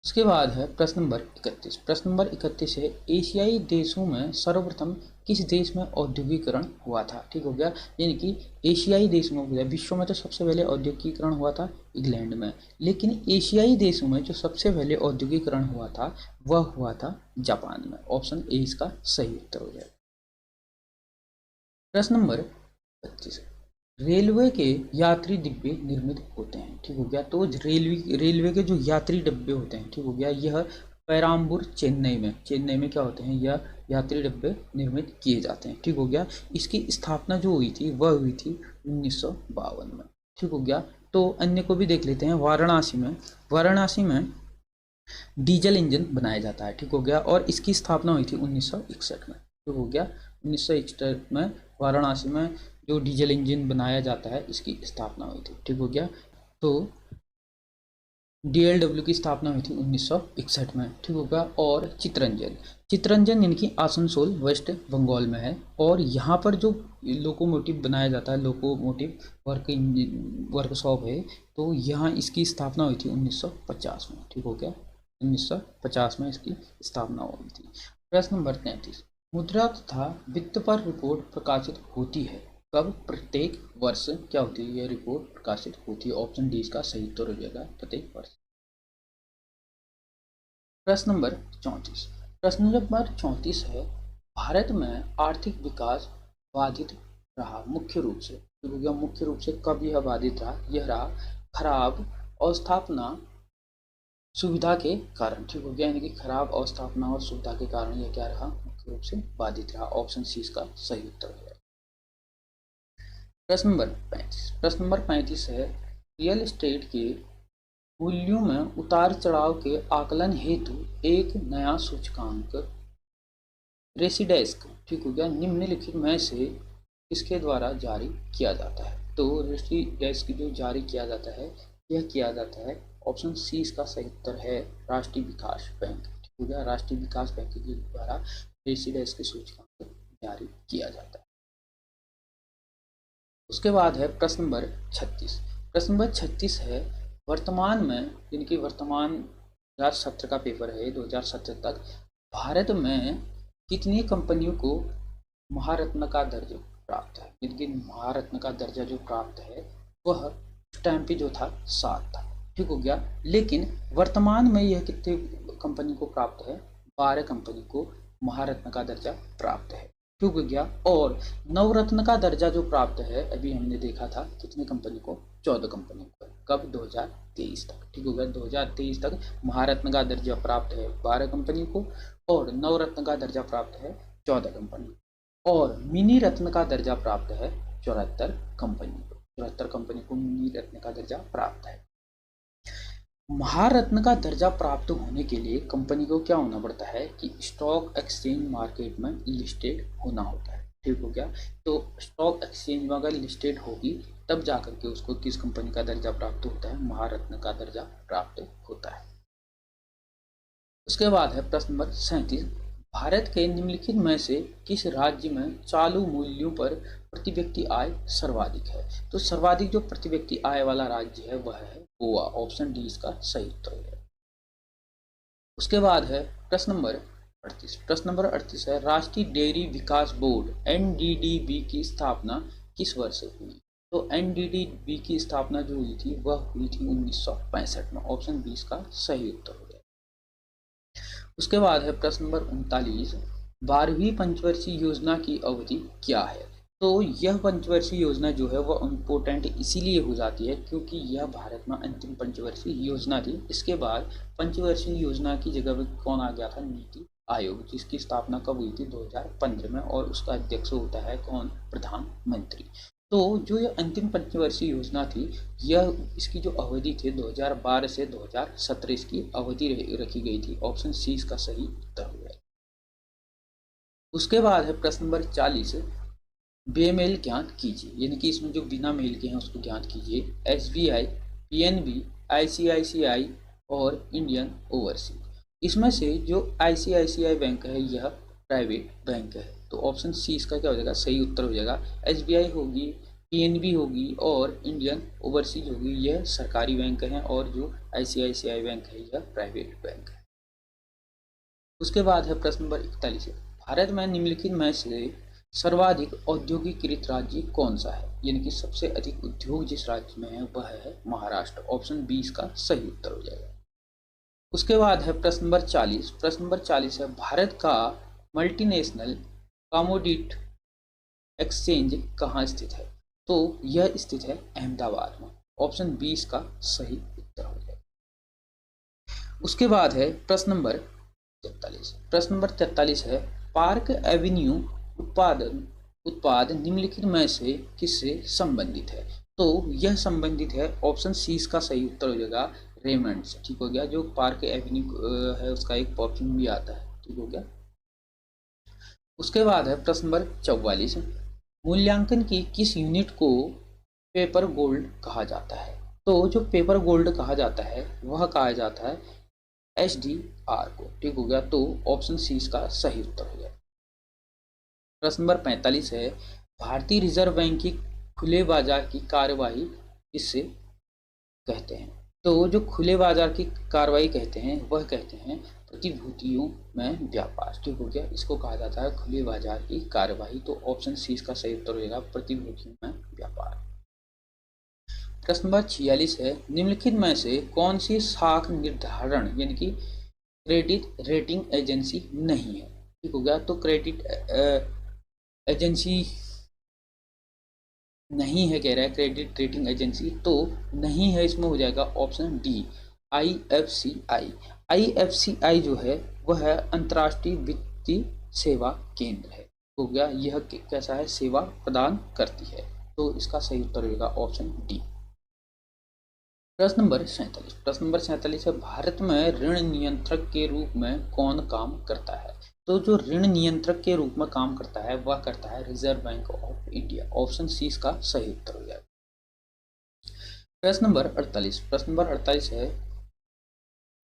उसके बाद है प्रश्न नंबर 31, प्रश्न नंबर 31 है, एशियाई देशों में सर्वप्रथम किस देश में औद्योगिकरण हुआ था। ठीक हो गया, यानी कि एशियाई देशों में, विश्व में तो सबसे पहले औद्योगिकरण हुआ था इंग्लैंड में, लेकिन एशियाई देशों में जो सबसे पहले औद्योगिकरण हुआ था वह हुआ था जापान में। ऑप्शन ए इसका सही उत्तर हो जाएगा। प्रश्न नंबर 25, रेलवे के यात्री डिब्बे निर्मित होते हैं। ठीक हो गया, तो रेलवे के जो यात्री डिब्बे होते हैं, ठीक हो गया, यह पेराम्बूर चेन्नई में क्या होते हैं, यह यात्री डब्बे निर्मित किए जाते हैं। ठीक हो गया। इसकी स्थापना जो हुई थी वह हुई थी 1952 में। ठीक हो गया। तो अन्य को भी देख लेते हैं। वाराणसी में डीजल इंजन बनाया जाता है। ठीक हो गया। और इसकी स्थापना हुई थी 1961 में। ठीक हो गया। 1961 में वाराणसी में जो डीजल इंजन बनाया जाता है इसकी स्थापना हुई थी। ठीक हो गया। तो DLW की स्थापना हुई थी 1961 में। ठीक होगा। और चित्रंजन इनकी आसनसोल वेस्ट बंगाल में है। और यहाँ पर जो लोकोमोटिव बनाया जाता है, लोकोमोटिव वर्कशॉप है, तो यहाँ इसकी स्थापना हुई थी 1950 में। ठीक हो गया। 1950 में इसकी स्थापना हुई थी। प्रश्न नंबर 33, मुद्रा तथा वित्त पर रिपोर्ट प्रकाशित होती है कब? प्रत्येक वर्ष क्या होती है यह रिपोर्ट प्रकाशित होती है? ऑप्शन डी इसका सही उत्तर हो जाएगा, प्रत्येक वर्ष। प्रश्न नंबर 34 है, भारत में आर्थिक विकास बाधित रहा मुख्य रूप से। मुख्य रूप से कब यह बाधित रहा? यह रहा खराब अवस्थापना सुविधा के कारण। ठीक हो गया। यानी कि खराब अवस्थापना और सुविधा के कारण यह क्या रहा? मुख्य रूप से बाधित रहा। ऑप्शन सी इसका सही उत्तर हो जाएगा। प्रश्न नंबर 35 है, रियल एस्टेट के मूल्यों में उतार चढ़ाव के आकलन हेतु एक नया सूचकांक रेसिडेस्क, ठीक हो गया, निम्नलिखित में से किसके द्वारा जारी किया जाता है? तो रेसिडेस्क जो जारी किया जाता है यह किया जाता है, ऑप्शन सी इसका सही उत्तर है, राष्ट्रीय विकास बैंक। ठीक हो गया। राष्ट्रीय विकास बैंक के द्वारा रेसिडेस्क सूचकांक जारी किया जाता है। उसके बाद है प्रश्न नंबर 36। प्रश्न नंबर 36 है, वर्तमान में, जिनकी वर्तमान 2017 का पेपर है, 2017 तक भारत में कितनी कंपनियों को महारत्न का दर्जा प्राप्त है? जिनकी महारत्न का दर्जा जो प्राप्त है वह उस टाइम पे जो था 7 था। ठीक हो गया। लेकिन वर्तमान में यह कितने कंपनी को प्राप्त है? 12 कंपनी को महारत्न का दर्जा प्राप्त है। ठीक हो गया। और नवरत्न का दर्जा जो प्राप्त है अभी हमने देखा था कितने कंपनी को? 14 कंपनी को। कब? 2023 तक। ठीक हो गया। 2023 तक महारत्न का दर्जा प्राप्त है 12 कंपनी को और नवरत्न का दर्जा प्राप्त है 14 कंपनी और मिनी रत्न का दर्जा प्राप्त है 74 कंपनी को। 74 कंपनी को मिनी रत्न का दर्जा प्राप्त है। महारत्न का दर्जा प्राप्त होने के लिए कंपनी को क्या होना पड़ता है कि स्टॉक एक्सचेंज मार्केट में लिस्टेड होना होता है। ठीक हो गया। तो स्टॉक एक्सचेंज में अगर लिस्टेड होगी तब जाकर के उसको किस कंपनी का दर्जा प्राप्त होता है? महारत्न का दर्जा प्राप्त होता है। उसके बाद है प्रश्न नंबर 37, भारत के निम्नलिखित में से किस राज्य में चालू मूल्यों पर प्रति व्यक्ति आय सर्वाधिक है? तो सर्वाधिक जो प्रति व्यक्ति आय वाला राज्य है वह है गोवा। ऑप्शन डी इसका सही उत्तर है। उसके बाद है प्रश्न नंबर 38। प्रश्न नंबर 38 है, राष्ट्रीय डेयरी विकास बोर्ड NDDB की स्थापना किस वर्ष हुई? तो NDDB की स्थापना जो हुई थी वह हुई थी 1965 में। ऑप्शन बी इसका सही उत्तर हो गया। उसके बाद है प्रश्न नंबर 39, 12वीं पंचवर्षीय योजना की अवधि क्या है? तो यह पंचवर्षीय योजना जो है वह इम्पोर्टेंट इसीलिए हो जाती है क्योंकि यह भारत में अंतिम पंचवर्षीय योजना थी। इसके बाद पंचवर्षीय योजना की जगह में कौन आ गया था? नीति आयोग, जिसकी स्थापना कब हुई थी? 2015 में। और उसका अध्यक्ष होता है कौन? प्रधानमंत्री। तो जो यह अंतिम पंचवर्षीय योजना थी यह इसकी जो अवधि थी 2012 से 2017 इसकी अवधि रखी गई थी। ऑप्शन सी इसका सही उत्तर हो गया। उसके बाद है प्रश्न नंबर 40, बेमेल ज्ञात कीजिए, यानी कि इसमें जो बिना मेल के हैं उसको ज्ञात कीजिए। SBI, PNB, ICICI और इंडियन ओवरसीज। इसमें से जो ICICI बैंक है यह प्राइवेट बैंक है। तो ऑप्शन सी इसका क्या हो जाएगा? सही उत्तर हो जाएगा। SBI होगी, PNB होगी और इंडियन ओवरसीज होगी, यह सरकारी बैंक हैं और जो ICICI बैंक है यह प्राइवेट बैंक है। उसके बाद है प्रश्न नंबर 41, भारत में निम्नलिखित में से सर्वाधिक औद्योगिकीकृत राज्य कौन सा है? यानी कि सबसे अधिक उद्योग जिस राज्य में है वह है महाराष्ट्र। ऑप्शन बी इसका सही उत्तर हो जाएगा। उसके बाद है प्रश्न नंबर 40। प्रश्न नंबर 40 है, भारत का मल्टीनेशनल कमोडिटी एक्सचेंज कहाँ स्थित है? तो यह स्थित है अहमदाबाद में। ऑप्शन बी इसका सही उत्तर हो जाएगा। उसके बाद है प्रश्न नंबर 43। प्रश्न नंबर 43 है, पार्क एवेन्यू उत्पाद निम्नलिखित में से किससे संबंधित है? तो यह संबंधित है, ऑप्शन सी इसका सही उत्तर हो जाएगा रेमंड से। ठीक हो गया। जो पार्क एवेन्यू है उसका एक परफ्यूम भी आता है। ठीक हो गया। उसके बाद है प्रश्न नंबर 44, मूल्यांकन की किस यूनिट को पेपर गोल्ड कहा जाता है? तो जो पेपर गोल्ड कहा जाता है वह कहा जाता है SDR को। ठीक हो गया। तो ऑप्शन सी इसका सही उत्तर हो गया। प्रश्न नंबर 45 है, भारतीय रिजर्व बैंक की खुले बाजार की कार्यवाही किससे कहते हैं? तो जो खुले बाजार की कार्रवाई कहते हैं वह कहते हैं प्रतिभूतियों में व्यापार। ठीक हो गया। इसको कहा जाता है खुले बाजार की कार्यवाही। तो ऑप्शन सी इसका सही उत्तर हो जाएगा प्रतिभूतियों में व्यापार। प्रश्न नंबर 46 है, निम्नलिखित में से कौन सी साख निर्धारण यानी कि क्रेडिट रेटिंग एजेंसी नहीं है? ठीक हो गया। तो क्रेडिट एजेंसी नहीं है कह रहा है, क्रेडिट रेटिंग एजेंसी तो नहीं है, इसमें हो जाएगा ऑप्शन डी IFCI। IFCI जो है वह है अंतर्राष्ट्रीय वित्तीय सेवा केंद्र है। हो गया। यह कैसा है, सेवा प्रदान करती है। तो इसका सही उत्तर होगा ऑप्शन डी। प्रश्न नंबर 47 है, भारत में ऋण नियंत्रक के रूप में कौन काम करता है? तो जो ऋण नियंत्रक के रूप में काम करता है वह करता है Reserve Bank of India. Option C इसका सही उत्तर हो जाएगा। प्रश्न नंबर 48 है,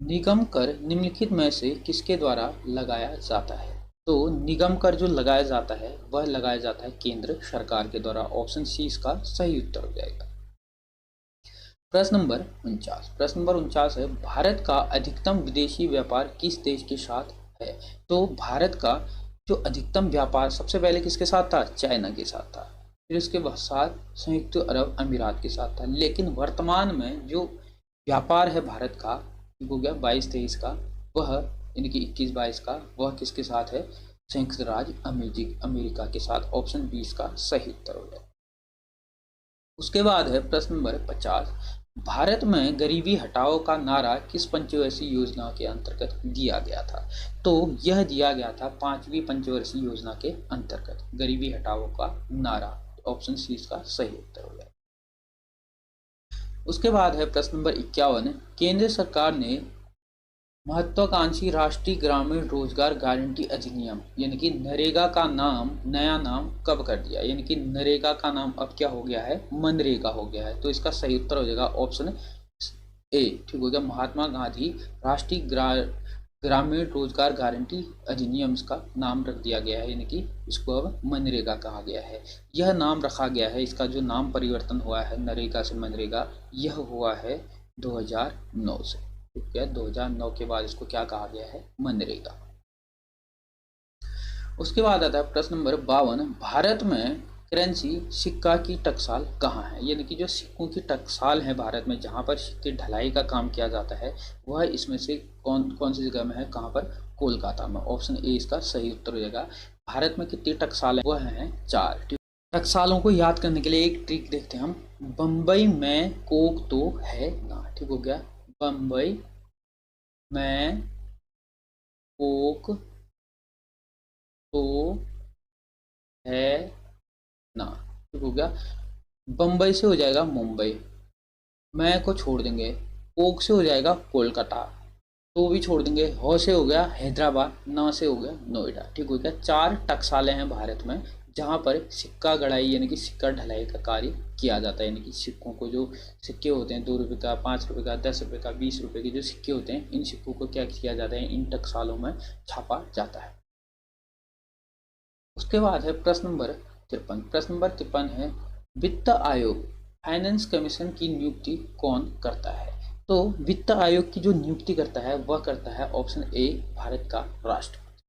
निगम कर निम्नलिखित में से किसके द्वारा लगाया जाता है? तो निगम कर जो लगाया जाता है वह लगाया जाता है केंद्र सरकार के द्वारा। ऑप्शन सी इसका सही उत्तर हो जाएगा। प्रश्न नंबर 49 है, भारत का अधिकतम विदेशी व्यापार किस देश के साथ है? तो भारत का जो अधिकतम व्यापार सबसे पहले किसके साथ था? चाइना के साथ था। फिर उसके बाद संयुक्त अरब अमीरात के साथ था। लेकिन वर्तमान में जो व्यापार है भारत का, हो गया 22-23 का, वह यानी कि 21-22 का, वह किसके साथ है? संयुक्त राज्य अमेरिका के साथ। ऑप्शन 20 का सही उत्तर हो गया। उसके बाद है प्रश्न नंबर 50, भारत में गरीबी हटाओ का नारा किस पंचवर्षीय योजना के अंतर्गत दिया गया था? तो यह दिया गया था 5वीं पंचवर्षीय योजना के अंतर्गत गरीबी हटाओ का नारा। ऑप्शन सी इसका सही उत्तर हो गया। उसके बाद है प्रश्न नंबर 51, केंद्र सरकार ने महत्वाकांक्षी राष्ट्रीय ग्रामीण रोजगार गारंटी अधिनियम यानी कि नरेगा का नया नाम कब कर दिया? यानी कि नरेगा का नाम अब क्या हो गया है? मनरेगा हो गया है। तो इसका सही उत्तर हो जाएगा ऑप्शन ए। ठीक हो गया। महात्मा गांधी राष्ट्रीय ग्रामीण रोजगार गारंटी अधिनियम का नाम रख दिया गया है, यानी कि इसको अब मनरेगा कहा गया है। यह नाम रखा गया है, इसका जो नाम परिवर्तन हुआ है नरेगा से मनरेगा, यह हुआ है 2009 से। ठीक है। 2009 के बाद इसको क्या कहा गया है? मनरेगा। उसके बाद आता है प्रश्न नंबर 52, भारत में करेंसी सिक्का की टकसाल कहाँ है? यानी कि जो सिक्कों की टकसाल है भारत में, जहाँ पर सिक्के ढलाई का काम किया जाता है, वह इसमें से कौन सी जगह में है? कहाँ पर? कोलकाता में। ऑप्शन ए इसका सही उत्तर हो जाएगा। भारत में कितनी टकसाल है? वह है 4। टकसालों को याद करने के लिए एक ट्रिक देखते हैं हम। बम्बई में कोक तो है ना। ठीक हो गया। बम्बई में कोक तो है ना। ठीक हो गया। बम्बई से हो जाएगा मुंबई, मैं को छोड़ देंगे, कोक से हो जाएगा कोलकाता, तो भी छोड़ देंगे, हो से हो गया हैदराबाद, ना से हो गया नोएडा। ठीक हो गया। 4 टकसालें हैं भारत में जहाँ पर सिक्का गड़ाई यानी कि सिक्का ढलाई का कार्य किया जाता है। यानी कि सिक्कों को, जो सिक्के होते हैं 2 रुपये का, 5 रुपये का, 10 रुपये का, 20 रुपये के जो सिक्के होते हैं, इन सिक्कों को क्या किया जाता है? इन टकसालों में छापा जाता है। उसके बाद है प्रश्न नंबर 53 है, वित्त आयोग फाइनेंस कमीशन की नियुक्ति कौन करता है? तो वित्त आयोग की जो नियुक्ति करता है वह करता है ऑप्शन ए भारत का राष्ट्रपति।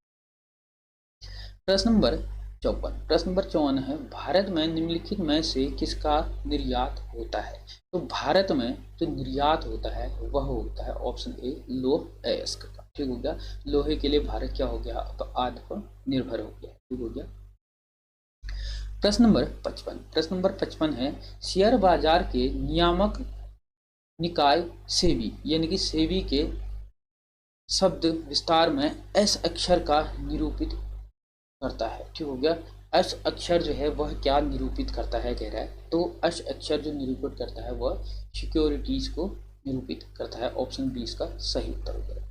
प्रश्न नंबर 54 है, भारत में निम्नलिखित में से किसका निर्यात होता है? तो भारत में जो निर्यात होता है वह होता है ऑप्शन ए लौह अयस्क का। ठीक हो गया। लोहे के लिए भारत क्या हो गया? अब आत्मनिर्भर हो गया। ठीक हो गया। प्रश्न नंबर 55 है, शेयर बाजार के नियामक निकाय सेबी यानी कि सेबी के शब्द विस्तार में एस अक्षर का निरूपित करता है। ठीक हो गया। अश अक्षर जो है वह क्या निरूपित करता है कह रहा है, तो अश अक्षर जो निरूपित करता है वह सिक्योरिटीज को निरूपित करता है। ऑप्शन बी इसका सही उत्तर हो जाएगा।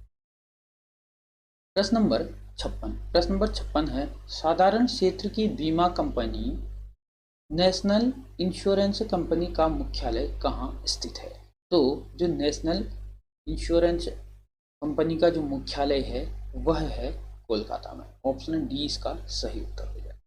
प्रश्न नंबर 56। प्रश्न नंबर 56 है, साधारण क्षेत्र की बीमा कंपनी नेशनल इंश्योरेंस कंपनी का मुख्यालय कहाँ स्थित है? तो जो नेशनल इंश्योरेंस कंपनी का जो मुख्यालय है वह है कोलकाता में। ऑप्शन डी इसका सही उत्तर हो जाएगा।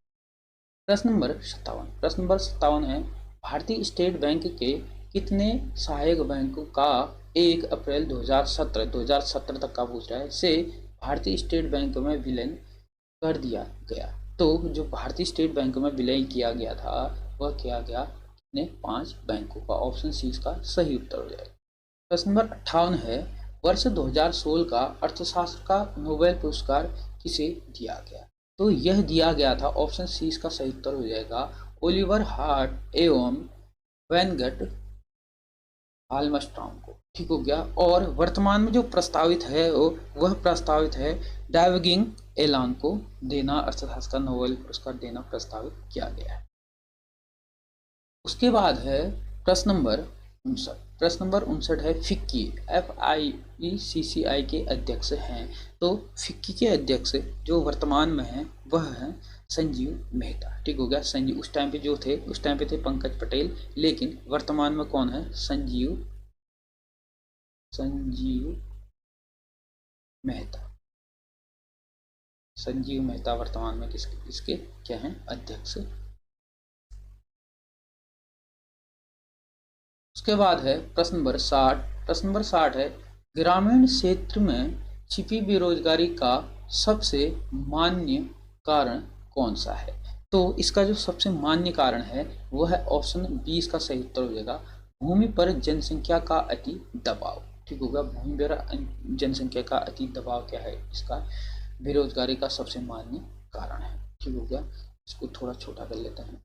प्रश्न नंबर 57। प्रश्न नंबर 57 है, भारतीय स्टेट बैंक के कितने सहायक बैंकों का 1 अप्रैल 2017 तक का पूछ रहा है से भारतीय स्टेट बैंक में विलय कर दिया गया? तो जो भारतीय स्टेट बैंक में विलय किया गया था वह किया गया कितने? 5 बैंकों का। ऑप्शन सी इसका सही उत्तर हो जाएगा। प्रश्न नंबर 58 है, वर्ष 2016 का अर्थशास्त्र का नोबेल पुरस्कार किसे दिया गया? तो यह दिया गया था, ऑप्शन सी इसका सही उत्तर हो जाएगा, ओलिवर हार्ट एवं वेनगट आर्मस्ट्रॉन्ग को। ठीक हो गया। और वर्तमान में जो प्रस्तावित है वह प्रस्तावित है डाइवगिंग एलान को देना, अर्थशास्त्र का नोबेल पुरस्कार देना प्रस्तावित किया गया है। उसके बाद है प्रश्न नंबर 59। प्रश्न नंबर 59 है, फिक्की FICCI के अध्यक्ष हैं। तो फिक्की के अध्यक्ष जो वर्तमान में है वह है संजीव मेहता। ठीक हो गया। संजीव उस टाइम पे जो थे, उस टाइम पे थे पंकज पटेल, लेकिन वर्तमान में कौन है? संजीव मेहता। संजीव मेहता वर्तमान में किसके क्या हैं? अध्यक्ष। उसके बाद है प्रश्न नंबर 60। प्रश्न नंबर 60 है, ग्रामीण क्षेत्र में छिपी बेरोजगारी का सबसे मान्य कारण कौन सा है? तो इसका जो सबसे मान्य कारण है वह है ऑप्शन बी इसका सही उत्तर हो जाएगा, भूमि पर जनसंख्या का अति दबाव। ठीक होगा। भूमि पर जनसंख्या का अति दबाव क्या है? इसका बेरोजगारी का सबसे मान्य कारण है। ठीक हो गया। इसको थोड़ा छोटा कर लेते हैं।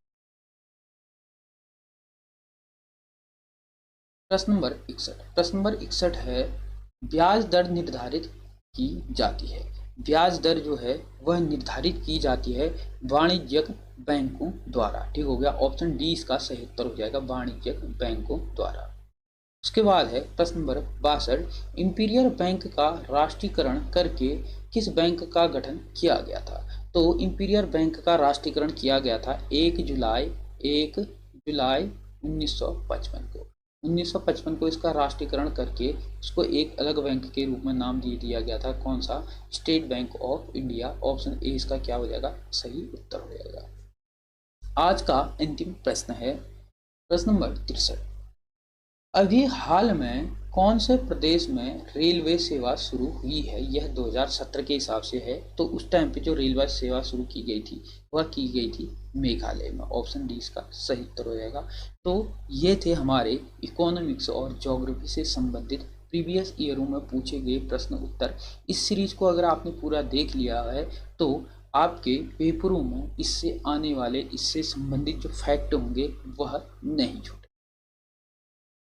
प्रश्न नंबर 61। प्रश्न नंबर 61 है, ब्याज दर निर्धारित की जाती है। ब्याज दर जो है वह निर्धारित की जाती है वाणिज्यिक बैंकों द्वारा। ठीक हो गया। ऑप्शन डी इसका सही उत्तर हो जाएगा, वाणिज्यिक बैंकों द्वारा। उसके बाद है प्रश्न नंबर 62, इंपीरियल बैंक का राष्ट्रीयकरण करके किस बैंक का गठन किया गया था? तो इंपीरियल बैंक का राष्ट्रीयकरण किया गया था 1 जुलाई 1955 को। 1955 को इसका राष्ट्रीयकरण करके इसको एक अलग बैंक के रूप में नाम दे दिया गया था। कौन सा? State bank of India. Option A इसका क्या हो जाएगा? सही उत्तर हो जाएगा। आज का अंतिम प्रश्न है प्रश्न नंबर 63। अभी हाल में कौन से प्रदेश में रेलवे सेवा शुरू हुई है? यह 2017 के हिसाब से है। तो उस टाइम पे जो रेलवे सेवा शुरू की गई थी वह की गई थी मेघालय में। ऑप्शन डी इसका सही उत्तर हो जाएगा। तो ये थे हमारे इकोनॉमिक्स और ज्योग्राफी से संबंधित प्रीवियस ईयरों में पूछे गए प्रश्न उत्तर। इस सीरीज को अगर आपने पूरा देख लिया है तो आपके पेपरों में इससे आने वाले, इससे संबंधित जो फैक्ट होंगे वह नहीं छूटेंगे।